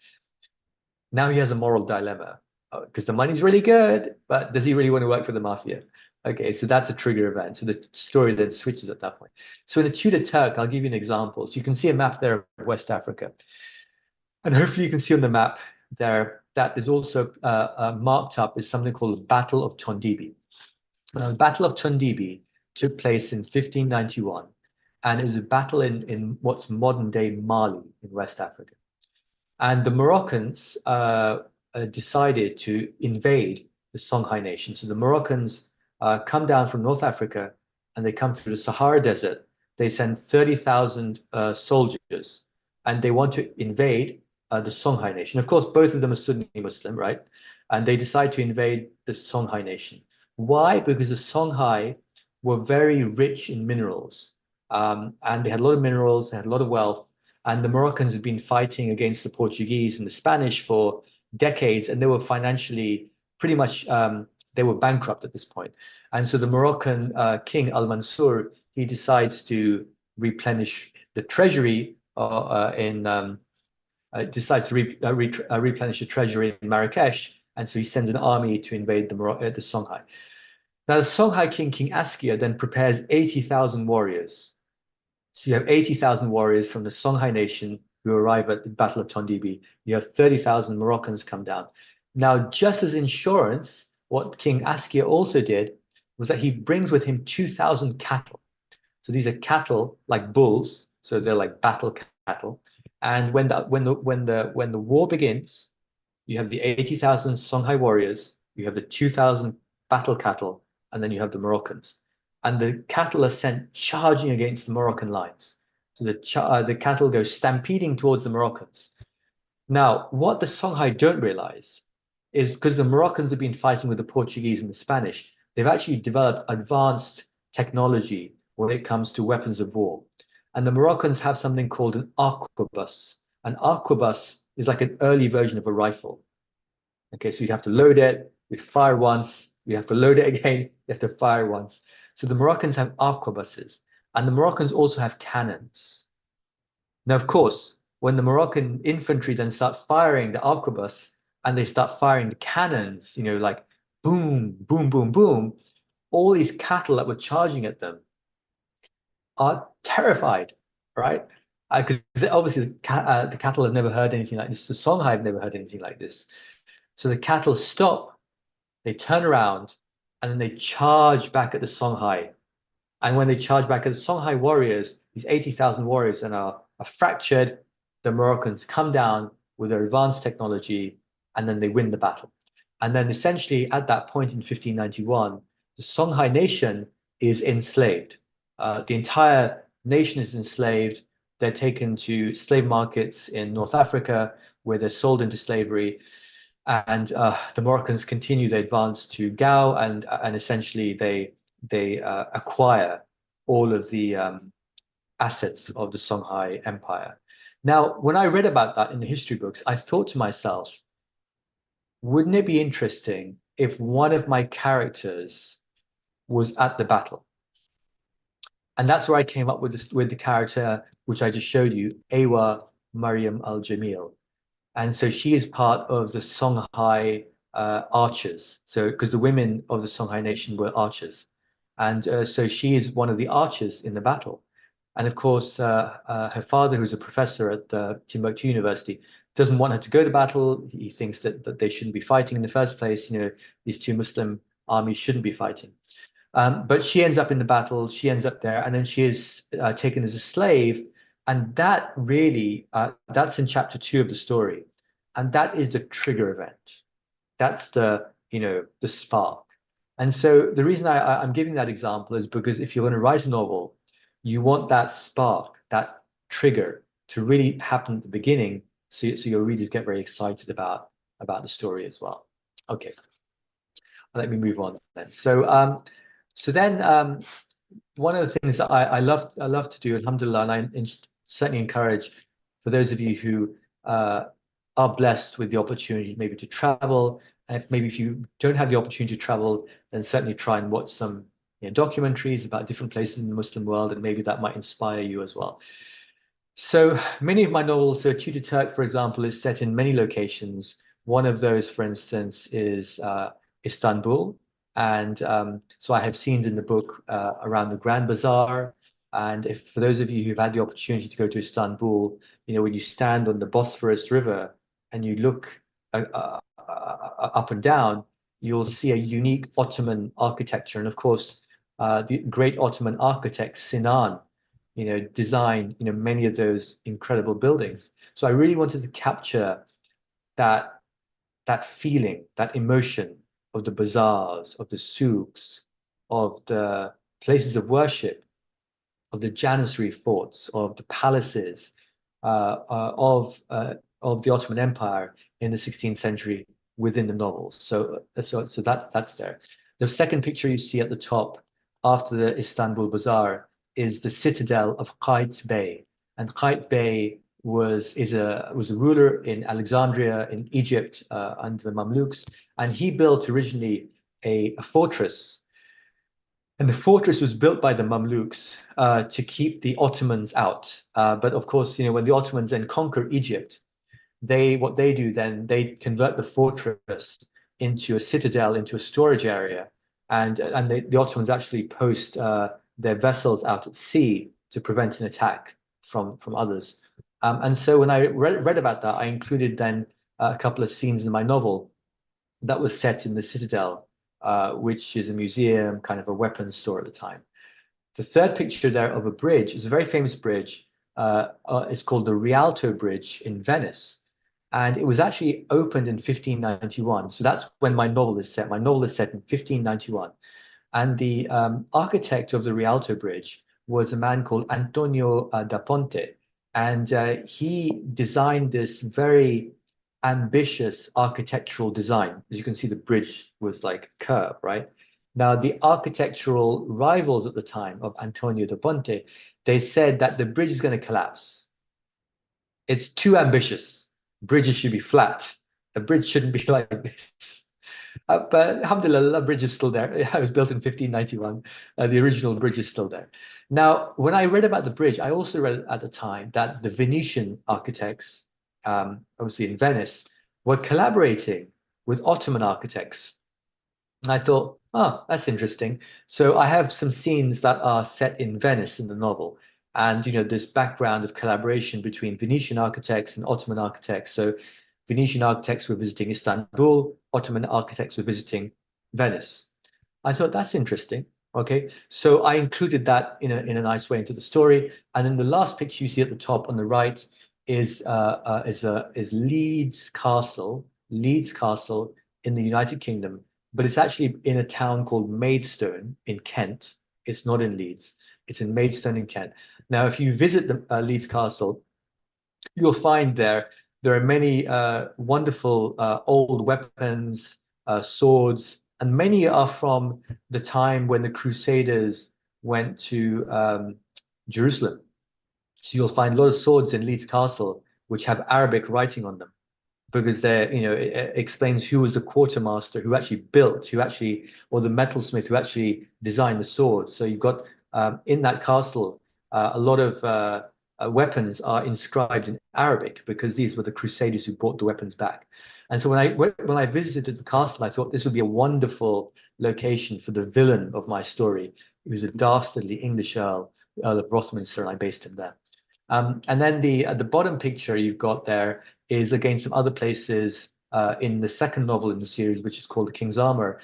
Now he has a moral dilemma because the money's really good, but does he really want to work for the mafia? Okay, so that's a trigger event. So the story then switches at that point. So in the Tudor Turk, I'll give you an example. So you can see a map there of West Africa. And hopefully you can see on the map there that is also marked up as something called the Battle of Tondibi. Now, the Battle of Tondibi took place in 1591, and it was a battle in what's modern day Mali in West Africa. And the Moroccans decided to invade the Songhai nation. So the Moroccans come down from North Africa and they come through the Sahara Desert. They send 30,000 soldiers and they want to invade the Songhai nation. Of course, both of them are Sunni Muslim, right? And they decide to invade the Songhai nation. Why? Because the Songhai were very rich in minerals, and they had a lot of minerals, they had a lot of wealth, and the Moroccans had been fighting against the Portuguese and the Spanish for decades, and they were financially pretty much they were bankrupt at this point. And so the Moroccan king Al-Mansur, he decides to replenish the treasury decides to replenish the treasury in Marrakesh, and so he sends an army to invade the Songhai. Now, the Songhai king, King Askia, then prepares 80,000 warriors. So you have 80,000 warriors from the Songhai nation who arrive at the Battle of Tondibi. You have 30,000 Moroccans come down. Now, just as insurance, what King Askia also did was that he brings with him 2,000 cattle. So these are cattle like bulls, so they're like battle cattle. And when the war begins, you have the 80,000 Songhai warriors, you have the 2,000 battle cattle, and then you have the Moroccans. And the cattle are sent charging against the Moroccan lines. So the cattle go stampeding towards the Moroccans. Now, what the Songhai don't realize is because the Moroccans have been fighting with the Portuguese and the Spanish, they've actually developed advanced technology when it comes to weapons of war. And the Moroccans have something called an arquebus. An arquebus is like an early version of a rifle. Okay, so you have to load it, you fire once, you have to load it again, you have to fire once. So the Moroccans have arquebuses, and the Moroccans also have cannons. Now, of course, when the Moroccan infantry then start firing the arquebus and they start firing the cannons, like boom, boom, boom, boom, all these cattle that were charging at them are terrified, right? Because obviously the cattle have never heard anything like this. The Songhai have never heard anything like this. So the cattle stop, they turn around, and then they charge back at the Songhai. And when they charge back at the Songhai warriors, these 80,000 warriors are fractured. The Moroccans come down with their advanced technology, and then they win the battle. And then essentially at that point in 1591, the Songhai nation is enslaved. The entire nation is enslaved. They're taken to slave markets in North Africa, where they're sold into slavery. And the Moroccans continue their advance to Gao, and essentially they acquire all of the assets of the Songhai Empire. Now, when I read about that in the history books, I thought to myself, wouldn't it be interesting if one of my characters was at the battle? And that's where I came up with with the character which I just showed you, Awa Mariam Al-Jamil. And so she is part of the Songhai archers. So because the women of the Songhai nation were archers. And so she is one of the archers in the battle. And of course, her father, who's a professor at Timbuktu University, doesn't want her to go to battle. He thinks that they shouldn't be fighting in the first place. You know, these two Muslim armies shouldn't be fighting. But she ends up in the battle. She ends up there, and then she is taken as a slave. And that really, that's in chapter 2 of the story. And that is the trigger event. That's the spark. And so the reason I'm giving that example is because if you're going to write a novel, you want that spark, that trigger to really happen at the beginning, so your readers get very excited about the story as well. Okay, let me move on then. So then one of the things that I love to do, alhamdulillah, and I certainly encourage for those of you who are blessed with the opportunity maybe to travel, and if you don't have the opportunity to travel, then certainly try and watch some documentaries about different places in the Muslim world, and maybe that might inspire you as well. So many of my novels, so Tutor Turk, for example, is set in many locations. One of those, for instance, is Istanbul. And so I have scenes in the book around the Grand Bazaar. And if for those of you who've had the opportunity to go to Istanbul, when you stand on the Bosphorus River and you look up and down, you'll see a unique Ottoman architecture. And of course, the great Ottoman architect Sinan, designed, many of those incredible buildings. So I really wanted to capture that feeling, that emotion of the bazaars, of the souks, of the places of worship, of the Janissary forts, of the palaces, of the Ottoman Empire in the 16th century within the novels. So that's there. The second picture you see at the top after the Istanbul Bazaar is the citadel of Qait Bey, and Qait Bey was a ruler in Alexandria in Egypt under the Mamluks, and he built originally a fortress. And the fortress was built by the Mamluks to keep the Ottomans out. But of course, when the Ottomans then conquer Egypt, what they do then, they convert the fortress into a citadel, into a storage area, and the Ottomans actually post their vessels out at sea to prevent an attack from others. And so when I read about that, I included then a couple of scenes in my novel that was set in the citadel, which is a museum, kind of a weapons store at the time. The third picture there of a bridge is a very famous bridge. It's called the Rialto Bridge in Venice. And it was actually opened in 1591. So that's when my novel is set. My novel is set in 1591. And the architect of the Rialto Bridge was a man called Antonio da Ponte. And he designed this very ambitious architectural design. As you can see, the bridge was like a curve, right? Now, the architectural rivals at the time of Antonio da Ponte, they said that the bridge is going to collapse. It's too ambitious. Bridges should be flat. A bridge shouldn't be like this. But alhamdulillah, the bridge is still there. It was built in 1591. The original bridge is still there. Now, when I read about the bridge, I also read at the time that the Venetian architects, obviously in Venice, were collaborating with Ottoman architects. And I thought, oh, that's interesting. So I have some scenes that are set in Venice in the novel. And, this background of collaboration between Venetian architects and Ottoman architects. So Venetian architects were visiting Istanbul, Ottoman architects were visiting Venice. I thought that's interesting. Okay, so I included that in a nice way into the story. And then the last picture you see at the top on the right is Leeds Castle in the United Kingdom, but it's actually in a town called Maidstone in Kent. It's not in Leeds. It's in Maidstone in Kent. Now, if you visit the Leeds Castle, you'll find there are many wonderful old weapons, swords, and many are from the time when the Crusaders went to Jerusalem. So you'll find a lot of swords in Leeds Castle which have Arabic writing on them because they're, it explains who was the quartermaster who actually built, or the metalsmith who actually designed the sword. So you've got in that castle a lot of weapons are inscribed in Arabic because these were the Crusaders who brought the weapons back. And so when I visited the castle, I thought this would be a wonderful location for the villain of my story, who's a dastardly English Earl, Earl of Rothminster, and I based him there. And then the bottom picture you've got there is again some other places in the second novel in the series, which is called The King's Armor.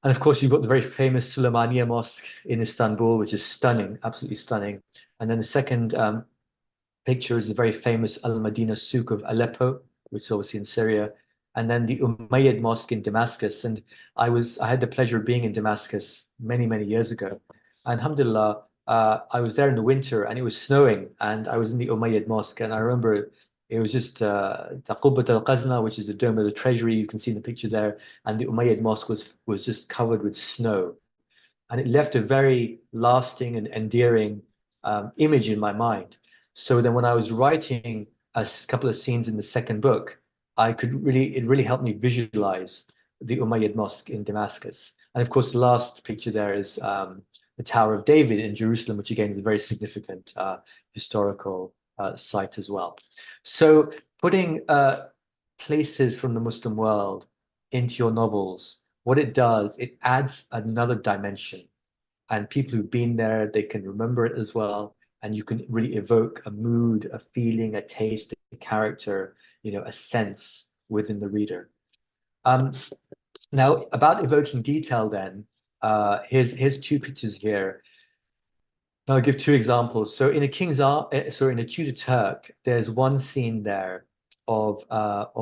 And of course, you've got the very famous Suleymaniye Mosque in Istanbul, which is stunning, absolutely stunning. And then the second picture is the very famous Al-Madina Souk of Aleppo, which is obviously in Syria. And then the Umayyad Mosque in Damascus. And I had the pleasure of being in Damascus many, many years ago. And alhamdulillah, I was there in the winter and it was snowing, and I was in the Umayyad Mosque, and I remember it was just Taqubbat al-Qazna, which is the dome of the treasury. You can see in the picture there, and the Umayyad Mosque was just covered with snow, and it left a very lasting and endearing image in my mind. So then, when I was writing a couple of scenes in the second book, it really helped me visualize the Umayyad Mosque in Damascus. And of course, the last picture there is the Tower of David in Jerusalem, which again is a very significant historical site as well. So putting places from the Muslim world into your novels, what it does, it adds another dimension. And people who've been there, they can remember it as well. And you can really evoke a mood, a feeling, a taste, a character, a sense within the reader. Now, about evoking detail then, here's two pictures here. I'll give two examples. So in a Tudor Turk, there's one scene there of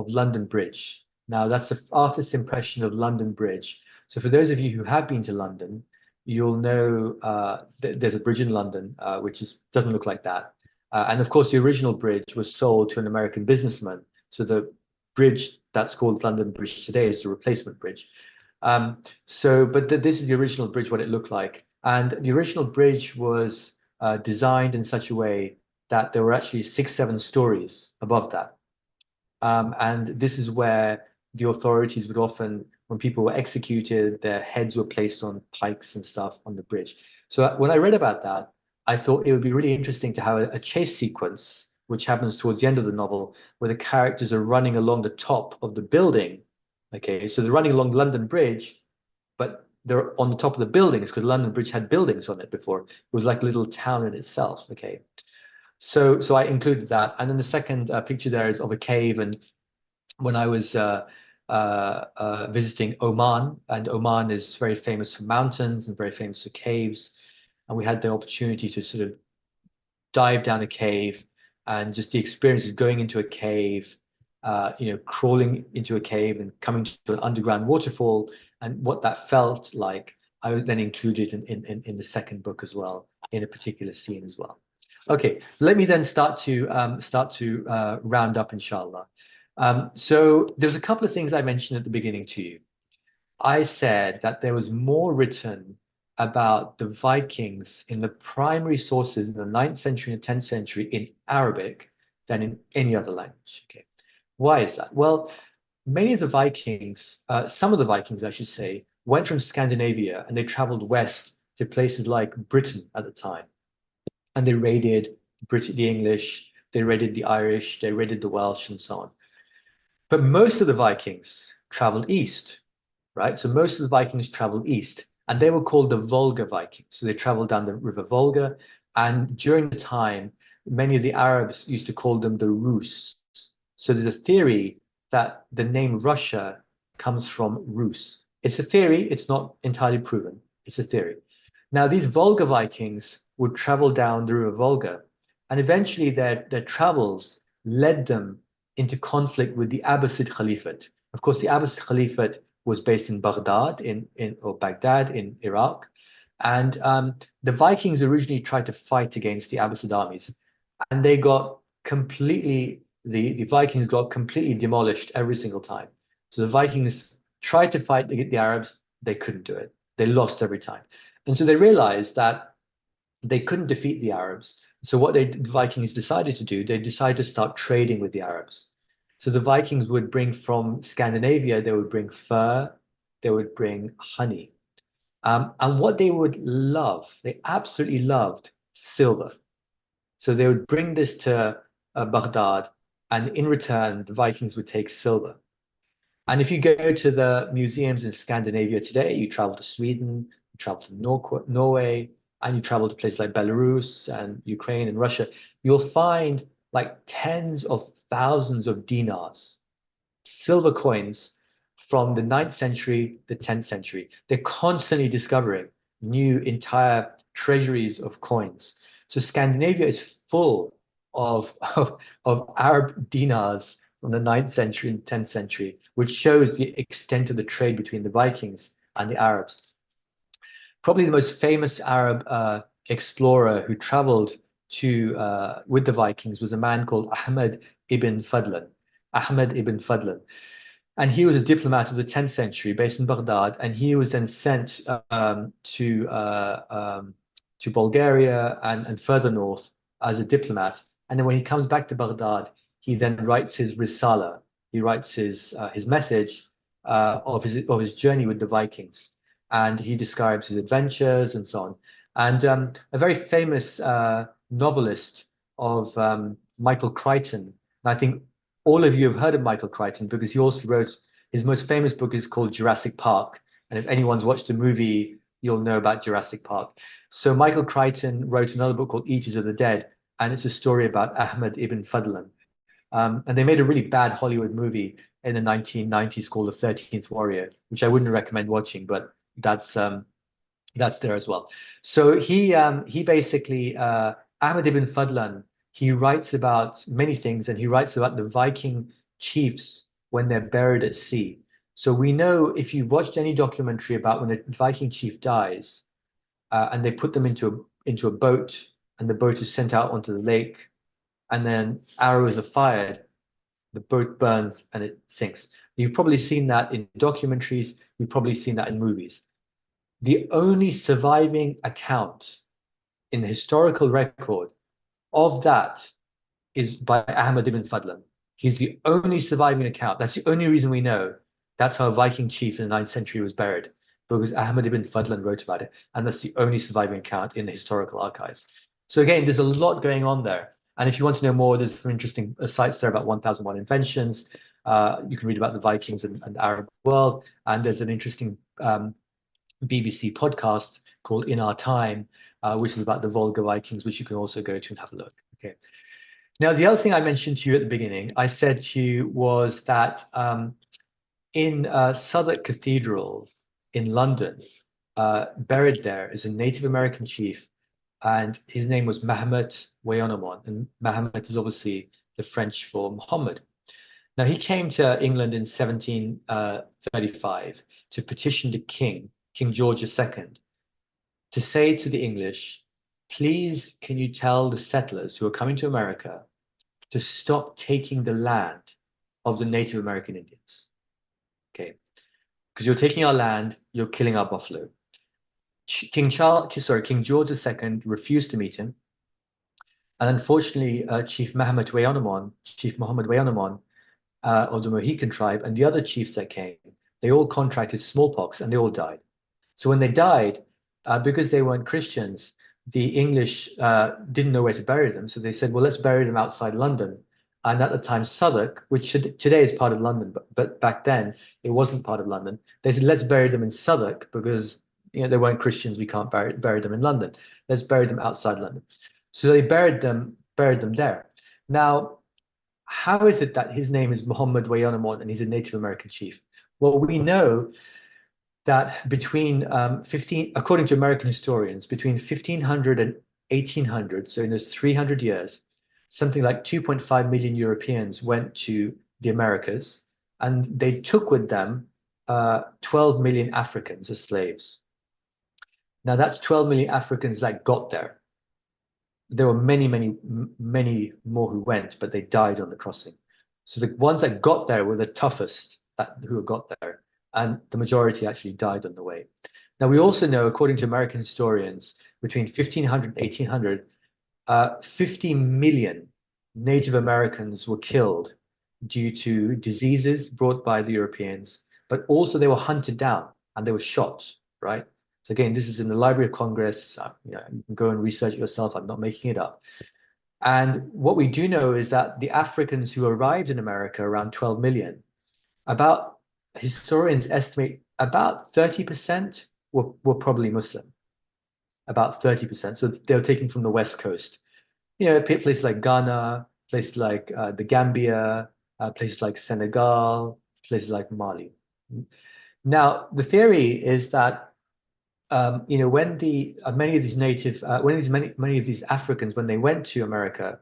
London Bridge. Now that's the artist's impression of London Bridge. So for those of you who have been to London, you'll know there's a bridge in London which doesn't look like that. And of course, the original bridge was sold to an American businessman. So the bridge that's called London Bridge today is the replacement bridge. But this is the original bridge, what it looked like. And the original bridge was designed in such a way that there were actually 6-7 stories above that. And this is where the authorities would often, when people were executed, their heads were placed on pikes and stuff on the bridge. So when I read about that, I thought it would be really interesting to have a chase sequence, which happens towards the end of the novel, where the characters are running along the top of the building. Okay, so they're running along London Bridge, but they're on the top of the buildings because London Bridge had buildings on it before. It was like a little town in itself. Okay, so I included that, and then the second picture there is of a cave. And when I was visiting Oman, and Oman is very famous for mountains and very famous for caves, and we had the opportunity to sort of dive down a cave, and just the experience of going into a cave, crawling into a cave and coming to an underground waterfall, and what that felt like, I was then included in the second book as well, in a particular scene as well. Okay, let me then start to round up, inshallah. So there's a couple of things I mentioned at the beginning to you. I said that there was more written about the Vikings in the primary sources in the 9th century and 10th century in Arabic than in any other language. Okay, why is that? Well, many of the Vikings, some of the Vikings, I should say, went from Scandinavia and they traveled west to places like Britain at the time. And they raided the English, they raided the Irish, they raided the Welsh, and so on. But most of the Vikings traveled east, right? So most of the Vikings traveled east, and they were called the Volga Vikings. So they traveled down the river Volga, and during the time, many of the Arabs used to call them the Rus. So there's a theory that the name Russia comes from Rus. It's a theory, it's not entirely proven. It's a theory. Now, these Volga Vikings would travel down the river Volga, and eventually their travels led them into conflict with the Abbasid Caliphate. Of course, the Abbasid Caliphate was based in Baghdad or Baghdad in Iraq, and the Vikings originally tried to fight against the Abbasid armies, and they got completely the Vikings got completely demolished every single time. So the Vikings tried to fight the Arabs, they couldn't do it. They lost every time, and so they realized that they couldn't defeat the Arabs. So what the Vikings decided to do, they decided to start trading with the Arabs. So the Vikings would bring from Scandinavia, they would bring fur, they would bring honey. And what they would love, they absolutely loved silver. So they would bring this to Baghdad, and in return, the Vikings would take silver. And if you go to the museums in Scandinavia today, you travel to Sweden, you travel to Norway, and you travel to places like Belarus and Ukraine and Russia, you'll find like tens of thousands of dinars, silver coins from the 9th century, the 10th century. They're constantly discovering new entire treasuries of coins. So Scandinavia is full of Arab dinars from the 9th century and 10th century, which shows the extent of the trade between the Vikings and the Arabs. Probably the most famous Arab explorer who traveled with the Vikings was a man called Ahmed ibn Fadlan. Ahmed ibn Fadlan. And he was a diplomat of the 10th century based in Baghdad, and he was then sent to Bulgaria and further north as a diplomat. And then when he comes back to Baghdad, he then writes his risala. He writes his message of his journey with the Vikings, and he describes his adventures and so on. And a very famous novelist of Michael Crichton, and I think all of you have heard of Michael Crichton because he also wrote his most famous book is called Jurassic Park. And if anyone's watched the movie, you'll know about Jurassic Park. So Michael Crichton wrote another book called Eaters of the Dead, and it's a story about Ahmed ibn Fadlan. And they made a really bad Hollywood movie in the 1990s called The 13th Warrior, which I wouldn't recommend watching, but that's there as well. So he basically Ahmed ibn Fadlan, he writes about many things, and he writes about the Viking chiefs when they're buried at sea. So we know, if you've watched any documentary about when a Viking chief dies, and they put them into a boat, and the boat is sent out onto the lake, and then arrows are fired, the boat burns and it sinks. You've probably seen that in documentaries, you've probably seen that in movies. The only surviving account in the historical record of that is by Ahmed ibn Fadlan. He's the only surviving account. That's the only reason we know that's how a Viking chief in the 9th century was buried, because Ahmed ibn Fadlan wrote about it, and that's the only surviving account in the historical archives. So again, there's a lot going on there. And if you want to know more, there's some interesting sites there about 1001 inventions. You can read about the Vikings and the Arab world. And there's an interesting BBC podcast called In Our Time, which is about the Volga Vikings, which you can also go to and have a look. Okay. Now, the other thing I mentioned to you at the beginning, I said to you was that in Southwark Cathedral in London, buried there is a Native American chief, and his name was Mahomet Weyonomon, and Mahomet is obviously the French for Muhammad. Now, he came to England in 1735 to petition the King George II, to say to the English, please, can you tell the settlers who are coming to America to stop taking the land of the Native American Indians? Okay, because you're taking our land, you're killing our buffalo. King George II refused to meet him. And unfortunately, Chief Muhammad Weyonomon of the Mohican tribe, and the other chiefs that came, they all contracted smallpox and they all died. So when they died, because they weren't Christians, the English didn't know where to bury them. So they said, well, let's bury them outside London. And at the time, Southwark, which today is part of London, but back then it wasn't part of London. They said, let's bury them in Southwark because they weren't Christians. We can't bury them in London. Let's bury them outside London. So they buried them there. Now, how is it that his name is Muhammad Weyonomon and he's a Native American chief? Well, we know that between according to American historians, between 1500 and 1800, so in those 300 years, something like 2.5 million Europeans went to the Americas, and they took with them 12 million Africans as slaves. Now that's 12 million Africans that got there. There were many, many, many more who went, but they died on the crossing. So the ones that got there were the toughest who got there, and the majority actually died on the way. Now we also know, according to American historians, between 1500 and 1800, 50 million Native Americans were killed due to diseases brought by the Europeans, but also they were hunted down and they were shot, right? So again, this is in the Library of Congress. You can go and research it yourself. I'm not making it up. And what we do know is that the Africans who arrived in America, around 12 million, about historians estimate about 30% were probably Muslim, about 30%. So they were taken from the West Coast. Places like Ghana, places like the Gambia, places like Senegal, places like Mali. Now, the theory is that when many of these Africans, when they went to America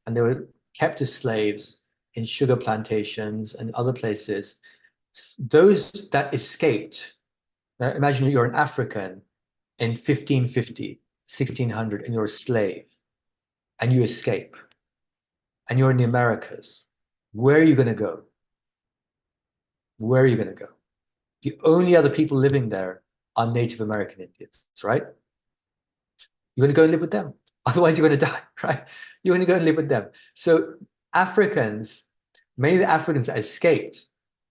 and they were kept as slaves in sugar plantations and other places, those that escaped, imagine you're an African in 1550, 1600, and you're a slave, and you escape, and you're in the Americas. Where are you going to go? Where are you going to go? The only other people living there are Native American Indians, right? You're going to go and live with them. Otherwise, you're going to die, right? You're going to go and live with them. So Africans, many of the Africans that escaped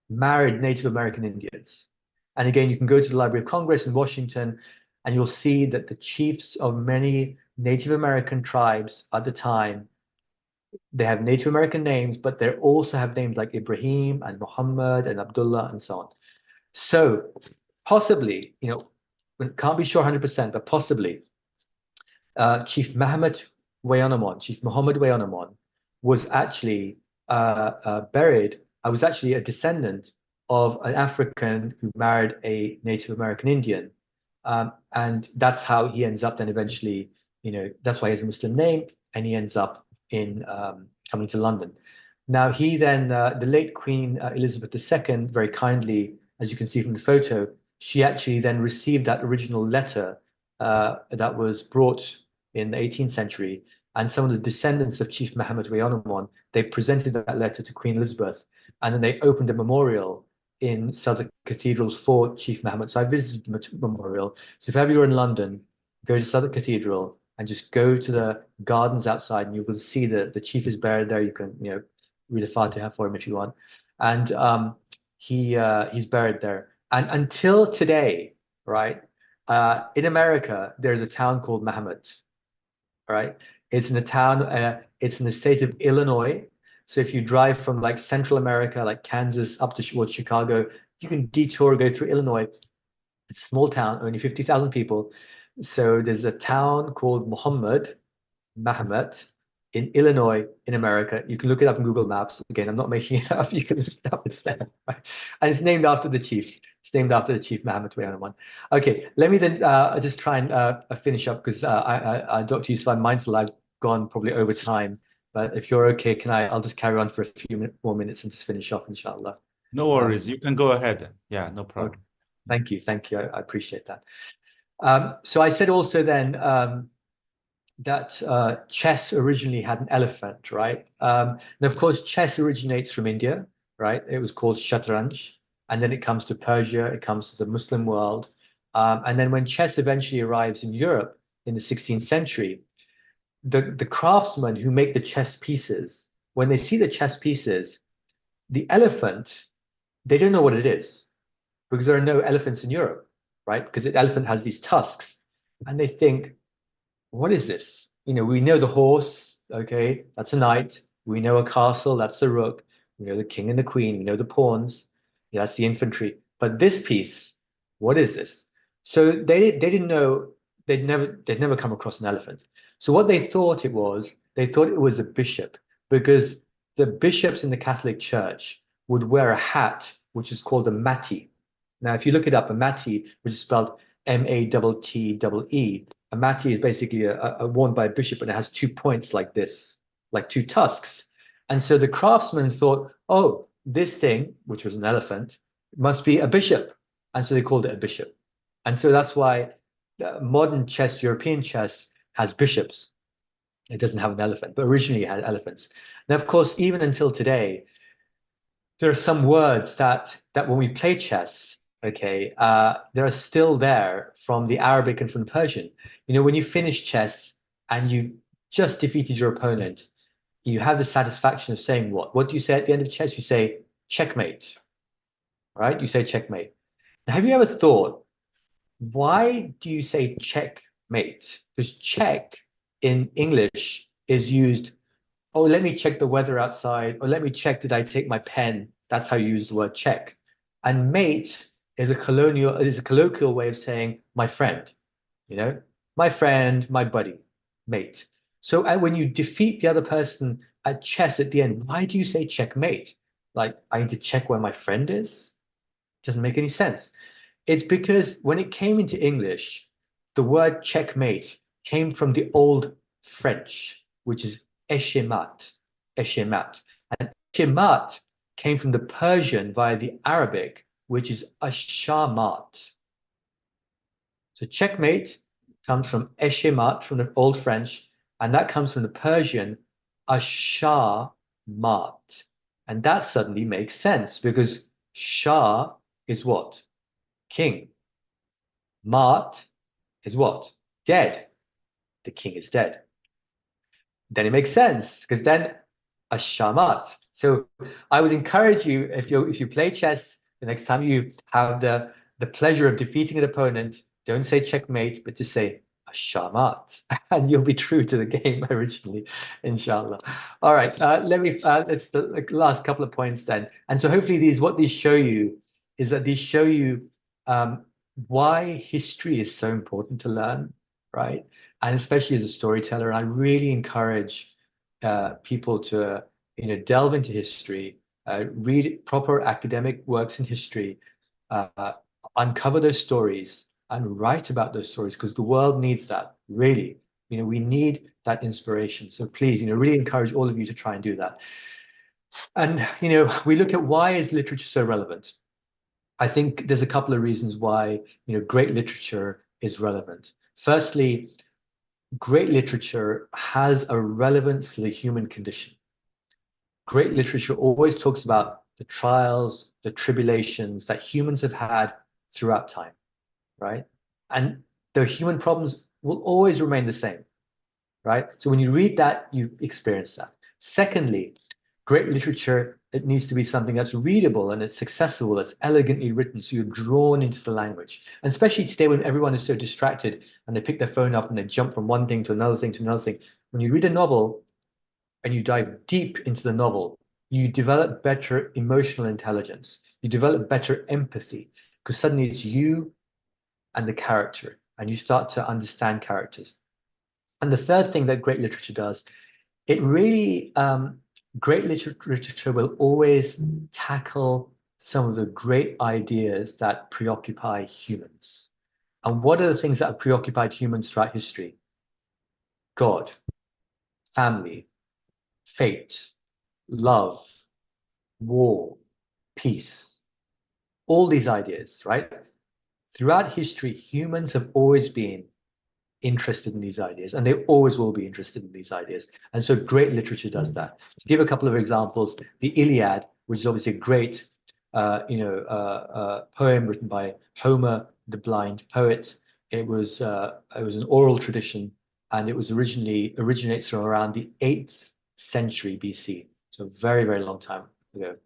married Native American Indians. And again, you can go to the Library of Congress in Washington, and you'll see that the chiefs of many Native American tribes at the time, they have Native American names, but they also have names like Ibrahim and Muhammad and Abdullah and so on. So possibly, can't be sure 100%, but possibly Chief Muhammad Weyonomon was actually buried. I was actually a descendant of an African who married a Native American Indian. And that's how he ends up then eventually, that's why he has a Muslim name, and he ends up in coming to London. Now, he then, the late Queen Elizabeth II, very kindly, as you can see from the photo, she actually then received that original letter that was brought in the 18th century. And some of the descendants of Chief Muhammad Weyonomon, they presented that letter to Queen Elizabeth, and then they opened a memorial in Southwark Cathedral for Chief Muhammad. So I visited the memorial. So if ever you're in London, go to Southwark Cathedral and just go to the gardens outside, and you will see the chief is buried there. You can, read a Fatiha for him if you want. And he's buried there. And until today, right, in America, there's a town called Mahomet, right? It's in it's in the state of Illinois. So if you drive from like Central America, like Kansas, up towards Chicago, you can detour, go through Illinois. It's a small town, only 50,000 people. So there's a town called Mahomet, in Illinois, in America. You can look it up in Google Maps. Again, I'm not making it up. You can look it up. It's there. Right? And it's named after the chief. It's named after the chief, Muhammad Weyonomon. Okay, let me then just try and finish up, because Dr. Yusuf, I'm mindful I've gone probably over time. But if you're okay, I'll just carry on for a few more minutes and just finish off, inshallah. No worries. You can go ahead. Yeah, no problem. Okay. Thank you. Thank you. I appreciate that. So I said also then that chess originally had an elephant, right? And of course, chess originates from India, right? It was called Shatranj, and then it comes to Persia, it comes to the Muslim world. And then when chess eventually arrives in Europe in the 16th century, the craftsmen who make the chess pieces, when they see the chess pieces, the elephant, they don't know what it is, because there are no elephants in Europe, right? Because the elephant has these tusks, and they think, what is this? We know the horse, okay, that's a knight. We know a castle, that's a rook. We know the king and the queen. We know the pawns, yeah, that's the infantry. But this piece, what is this? So they didn't know. They'd never come across an elephant. So what they thought it was a bishop, because the bishops in the Catholic Church would wear a hat which is called a mati. Now, if you look it up, a mati, which is spelled M-A-T-T-E-E, a mati is basically a worn by a bishop, and it has 2 points like this, like 2 tusks. And so the craftsmen thought, oh, this thing, which was an elephant, must be a bishop. And so they called it a bishop. And so that's why modern chess, European chess, has bishops. It doesn't have an elephant, but originally it had elephants. Now, of course, even until today, there are some words that when we play chess, okay, they're still there from the Arabic and from Persian. When you finish chess and you've just defeated your opponent, you have the satisfaction of saying what? What do you say at the end of chess? You say checkmate, right? You say checkmate. Now, have you ever thought, why do you say checkmate? Because check in English is used, oh, let me check the weather outside, or let me check, did I take my pen? That's how you use the word check. And mate is a colloquial way of saying my friend, my friend, my buddy, mate. So when you defeat the other person at chess at the end, why do you say checkmate? Like, I need to check where my friend is? Doesn't make any sense. It's because when it came into English, the word checkmate came from the old French, which is échemat, échemat. And échemat came from the Persian via the Arabic, which is ashamat. So checkmate comes from échemat, from the old French, and that comes from the Persian ashamat. And that suddenly makes sense because Shah is what? King. Mat is what? Dead. The king is dead. Then it makes sense because then ashamat. So I would encourage you, if you play chess, the next time you have the pleasure of defeating an opponent, don't say checkmate, but just say ashamat, and you'll be true to the game originally, inshallah. All right, let's the last couple of points then. And so hopefully what these show you is that these show you why history is so important to learn, right? And especially as a storyteller, I really encourage people to delve into history, read proper academic works in history, uncover those stories, and write about those stories because the world needs that. Really, we need that inspiration. So please, really encourage all of you to try and do that. And we look at why is literature so relevant. I think there's a couple of reasons why great literature is relevant. Firstly, great literature has a relevance to the human condition. Great literature always talks about the trials, the tribulations that humans have had throughout time, right? And the human problems will always remain the same, right? So when you read that, you experience that. Secondly, great literature, it needs to be something that's readable and it's accessible, it's elegantly written, so you're drawn into the language. And especially today when everyone is so distracted and they pick their phone up and they jump from one thing to another thing to another thing. When you read a novel and you dive deep into the novel, you develop better emotional intelligence. You develop better empathy because suddenly it's you and the character and you start to understand characters. And the third thing that great literature does, it really, great literature will always tackle some of the great ideas that preoccupy humans. And what are the things that have preoccupied humans throughout history? God, family, fate, love, war, peace, all these ideas, right? Throughout history, humans have always been interested in these ideas, and they always will be interested in these ideas. And so great literature does that. To give a couple of examples, the Iliad, which is obviously a great poem written by Homer, the blind poet. It was an oral tradition, and it was originates from around the 8th century BC, so very, very long time ago.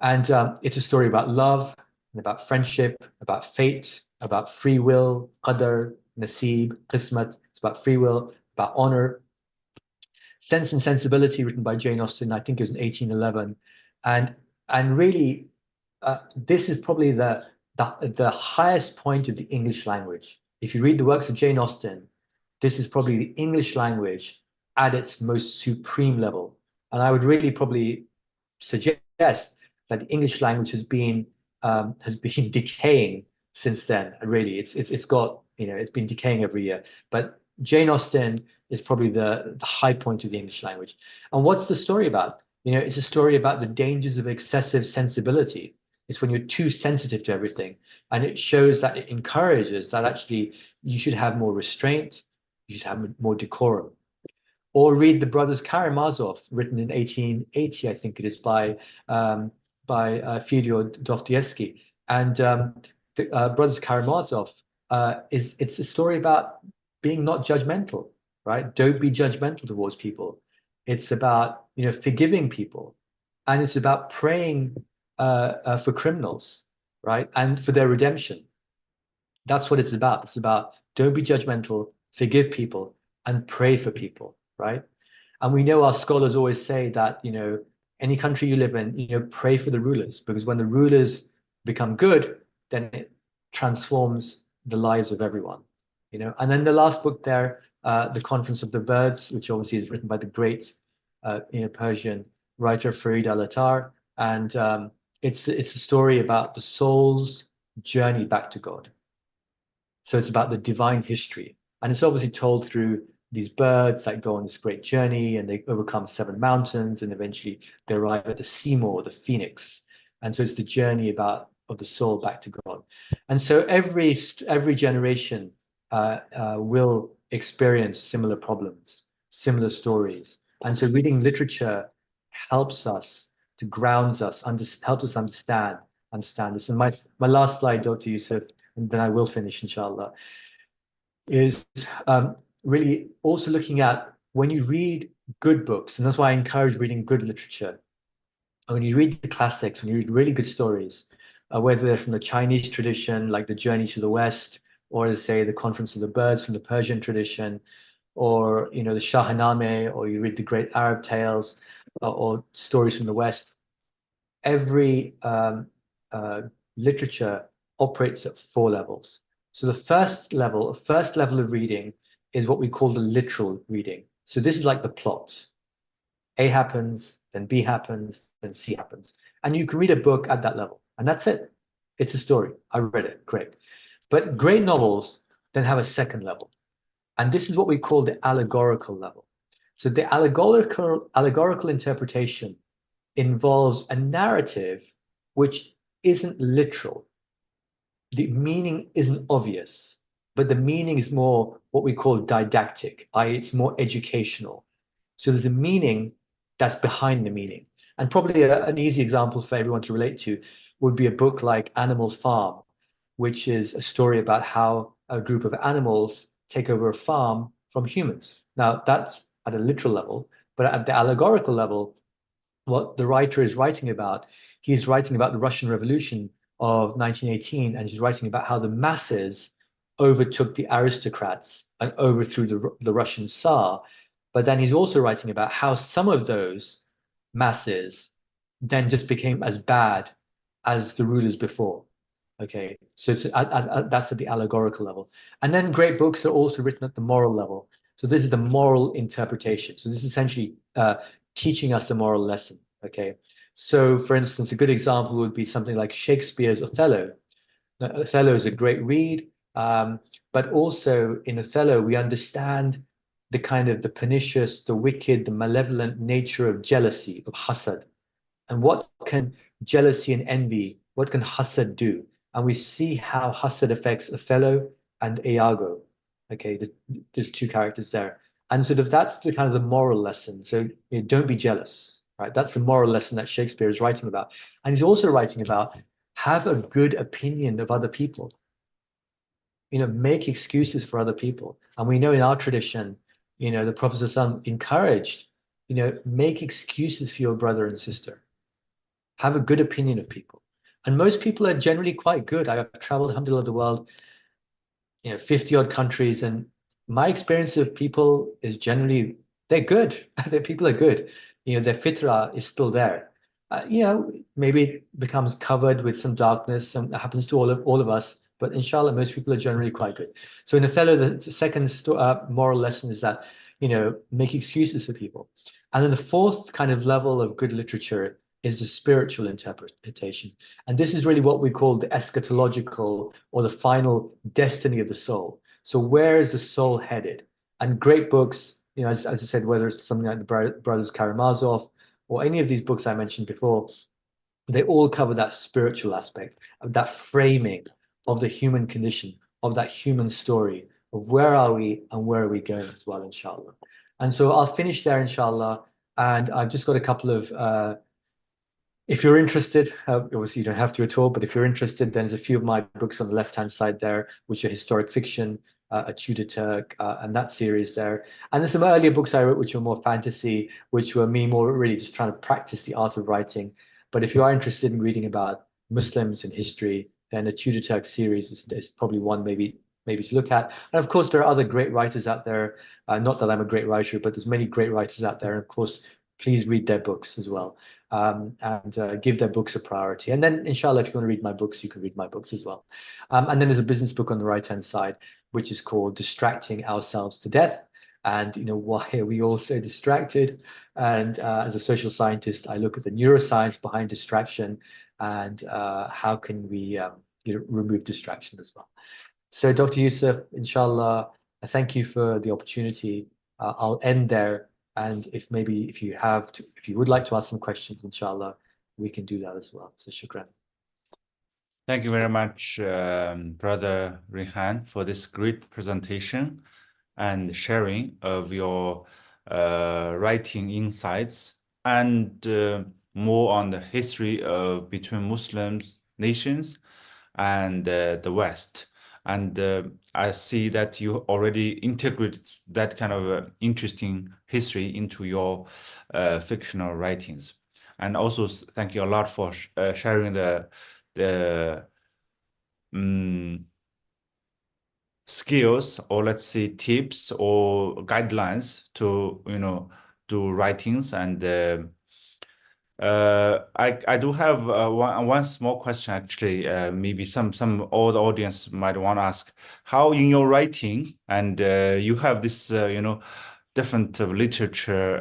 And it's a story about love, and about friendship, about fate, about free will, qadar, nasib, qismat. It's about free will, about honor. Sense and Sensibility, written by Jane Austen, I think it was in 1811. And really, this is probably the highest point of the English language. If you read the works of Jane Austen, this is probably the English language at its most supreme level. And I would really probably suggest that the English language has been decaying since then. Really, it's got it's been decaying every year. But Jane Austen is probably the high point of the English language. And what's the story about? It's a story about the dangers of excessive sensibility. It's when you're too sensitive to everything, and it shows that it encourages that actually you should have more restraint, you should have more decorum. Or read The Brothers Karamazov, written in 1880, I think it is, by Fyodor Dostoevsky. And Brothers Karamazov, it's a story about being not judgmental, right? Don't be judgmental towards people. It's about, forgiving people, and it's about praying for criminals, right? And for their redemption. That's what it's about. It's about don't be judgmental, forgive people, and pray for people, right? And we know our scholars always say that, any country you live in, pray for the rulers, because when the rulers become good, then it transforms the lives of everyone, And then the last book there, The Conference of the Birds, which obviously is written by the great, Persian writer Farid al-Attar, and it's a story about the soul's journey back to God. So it's about the divine history. And it's obviously told through these birds that go on this great journey, and they overcome 7 mountains, and eventually they arrive at the Seymour, the phoenix. And so it's the journey of the soul back to God. And so every generation will experience similar problems, similar stories. And so reading literature helps us to grounds us, helps us understand this. And my last slide, Dr. Yusuf, and then I will finish, inshallah, is really also looking at when you read good books, and that's why I encourage reading good literature. When you read the classics, when you read really good stories, whether they're from the Chinese tradition, like The Journey to the West, or say The Conference of the Birds from the Persian tradition, or the Shahnameh, or you read the great Arab tales, or stories from the West, every literature operates at 4 levels. So the first level of reading is what we call the literal reading. So this is like the plot. A happens, then B happens, then C happens. And you can read a book at that level, and that's it. It's a story. I read it, great. But great novels then have a second level. And this is what we call the allegorical level. So the allegorical interpretation involves a narrative which isn't literal. The meaning isn't obvious, but the meaning is more what we call didactic, i.e., it's more educational. So there's a meaning that's behind the meaning. And probably an easy example for everyone to relate to would be a book like Animal Farm, which is a story about how a group of animals take over a farm from humans. Now, that's at a literal level, but at the allegorical level, what the writer is writing about, he's writing about the Russian Revolution of 1918, and he's writing about how the masses overtook the aristocrats and overthrew the Russian Tsar. But then he's also writing about how some of those masses then just became as bad as the rulers before. Okay, so that's at the allegorical level. And then great books are also written at the moral level. So this is the moral interpretation. So this is essentially teaching us a moral lesson. Okay, so for instance, a good example would be something like Shakespeare's Othello. Now, Othello is a great read, but also in Othello, we understand the kind of the pernicious, the wicked, the malevolent nature of jealousy, of hasad. And what can jealousy and envy, what can hasad do? And we see how hasad affects Othello and Iago. Okay, there's 2 characters there. And sort of that's the kind of the moral lesson. So don't be jealous, right? That's the moral lesson that Shakespeare is writing about. And he's also writing about have a good opinion of other people. Make excuses for other people. And we know in our tradition, the Prophet ﷺ encouraged, make excuses for your brother and sister. Have a good opinion of people. And most people are generally quite good. I've traveled, alhamdulillah, the world, 50 odd countries, and my experience of people is generally they're good. People are good. Their fitrah is still there. Maybe it becomes covered with some darkness, and that happens to all of us. But inshallah, most people are generally quite good. So in Othello, the second moral lesson is that make excuses for people. And then the fourth kind of level of good literature is the spiritual interpretation. And this is really what we call the eschatological or the final destiny of the soul. So where is the soul headed? And great books, as I said, whether it's something like the Brothers Karamazov or any of these books I mentioned before, they all cover that spiritual aspect, of that framing of the human condition, of that human story, of where are we and where are we going as well, inshallah. And so I'll finish there, inshallah. And I've just got a couple of If you're interested, obviously you don't have to at all, but if you're interested, then there's a few of my books on the left-hand side there, which are historic fiction, A Tudor Turk, and that series there. And there's some earlier books I wrote, which were more fantasy, which were me more really just trying to practice the art of writing. But if you are interested in reading about Muslims and history, then A Tudor Turk series is probably one maybe to look at. And of course, there are other great writers out there. Not that I'm a great writer, but there's many great writers out there. And of course, please read their books as well, and give their books a priority. And then, inshallah, if you want to read my books, you can read my books as well. And then there's a business book on the right-hand side, which is called Distracting Ourselves to Death. And why are we all so distracted? And as a social scientist, I look at the neuroscience behind distraction and how can we remove distraction as well. So, Dr. Yusuf, inshallah, thank you for the opportunity. I'll end there. And if you would like to ask some questions, inshallah, we can do that as well. So shukran. Thank you very much, Brother Rehan, for this great presentation and sharing of your writing insights and more on the history of between Muslims nations and the West. And I see that you already integrated that kind of interesting history into your fictional writings. And also thank you a lot for sharing the skills, or let's say tips or guidelines to do writings. And I do have one small question actually. Maybe some old audience might want to ask, how in your writing, and you have this different literature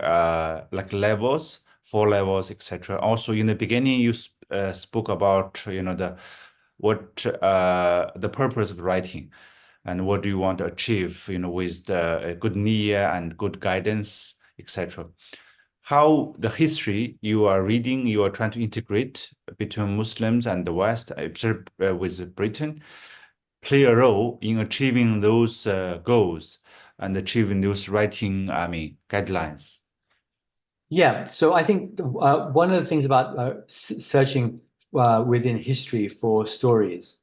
like levels, 4 levels, etc. Also in the beginning you spoke about the purpose of writing and what do you want to achieve with the good niyyah and good guidance, etc. How the history you are reading, you are trying to integrate between Muslims and the West, with Britain, play a role in achieving those goals and achieving those writing, guidelines. Yeah, so I think one of the things about searching within history for stories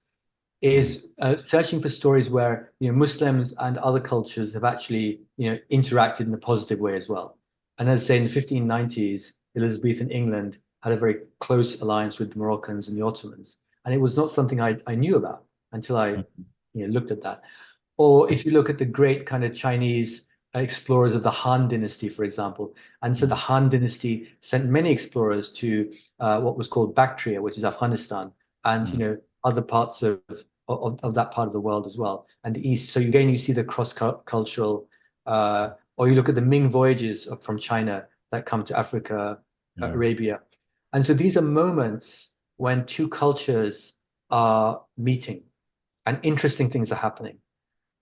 is searching for stories where Muslims and other cultures have actually interacted in a positive way as well. And as I say, in the 1590s, Elizabethan England had a very close alliance with the Moroccans and the Ottomans, and it was not something I knew about until I looked at that. Or if you look at the great kind of Chinese explorers of the Han Dynasty, for example, and so the Han Dynasty sent many explorers to what was called Bactria, which is Afghanistan, and other parts of that part of the world as well, and the East. So again, you see the cross-cultural, or you look at the Ming voyages from China that come to Africa, Arabia. And so these are moments when two cultures are meeting and interesting things are happening.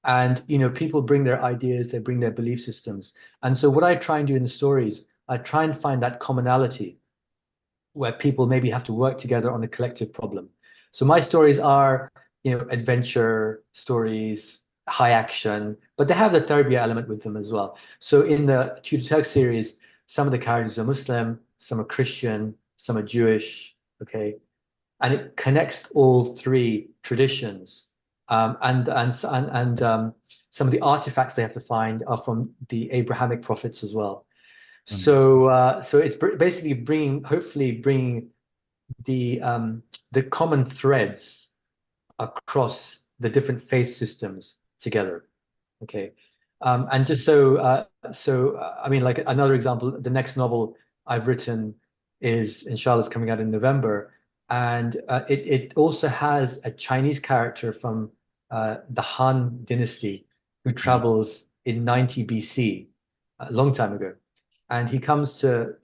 And people bring their ideas, they bring their belief systems. And so what I try and do in the stories, I try and find that commonality where people maybe have to work together on a collective problem. So my stories are adventure stories, high action, but they have the tarbiyah element with them as well. So in the Tudor Turk series, some of the characters are Muslim, some are Christian, some are Jewish, okay? And it connects all three traditions. And some of the artifacts they have to find are from the Abrahamic prophets as well. So it's basically hopefully bringing the common threads across the different faith systems together. Okay, and just I mean, like another example, the next novel I've written is inshallah is coming out in November, and it also has a Chinese character from the Han Dynasty who travels in 90 BC, a long time ago, and he comes to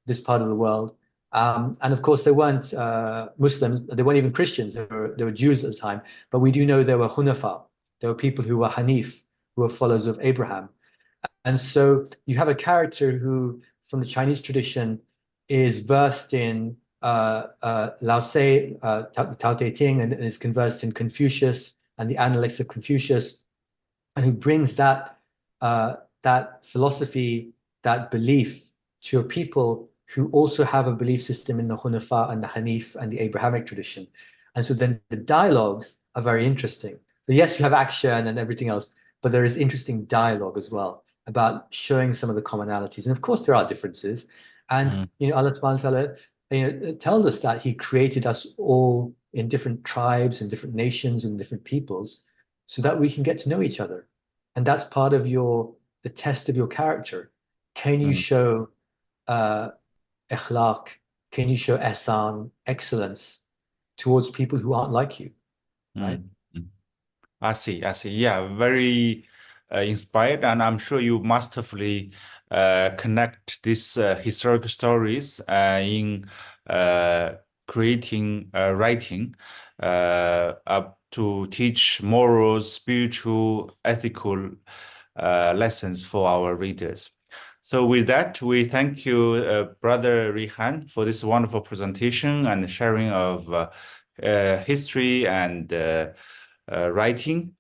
this part of the world. And of course, they weren't Muslims, they weren't even Christians, they were Jews at the time, but we do know there were Hunafa, there were people who were Hanif, who were followers of Abraham. And so you have a character who, from the Chinese tradition, is versed in Lao Tse, Tao Te Ching, and is conversed in Confucius and the Analects of Confucius, and who brings that philosophy, that belief to a people who also have a belief system in the Hunafa and the Hanif and the Abrahamic tradition. And so then the dialogues are very interesting. So yes, you have action and everything else, but there is interesting dialogue as well about showing some of the commonalities. And of course, there are differences. And Allah subhanahu wa ta'ala tells us that He created us all in different tribes and different nations and different peoples so that we can get to know each other. And that's part of the test of your character. Can you show ikhlaq? Can you show ihsan, excellence towards people who aren't like you? Right? I see. Yeah, very inspired, and I'm sure you masterfully connect these historical stories in creating writing up to teach morals, spiritual, ethical lessons for our readers. So with that, we thank you, Brother Rehan, for this wonderful presentation and sharing of history and writing.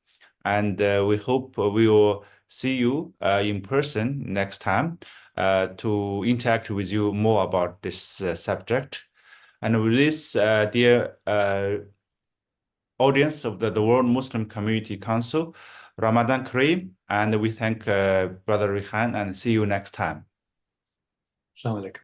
And we hope we will see you in person next time to interact with you more about this subject. And with this, dear audience of the World Muslim Community Council, Ramadan Kareem, and we thank Brother Rehan and see you next time. Assalamu alaikum.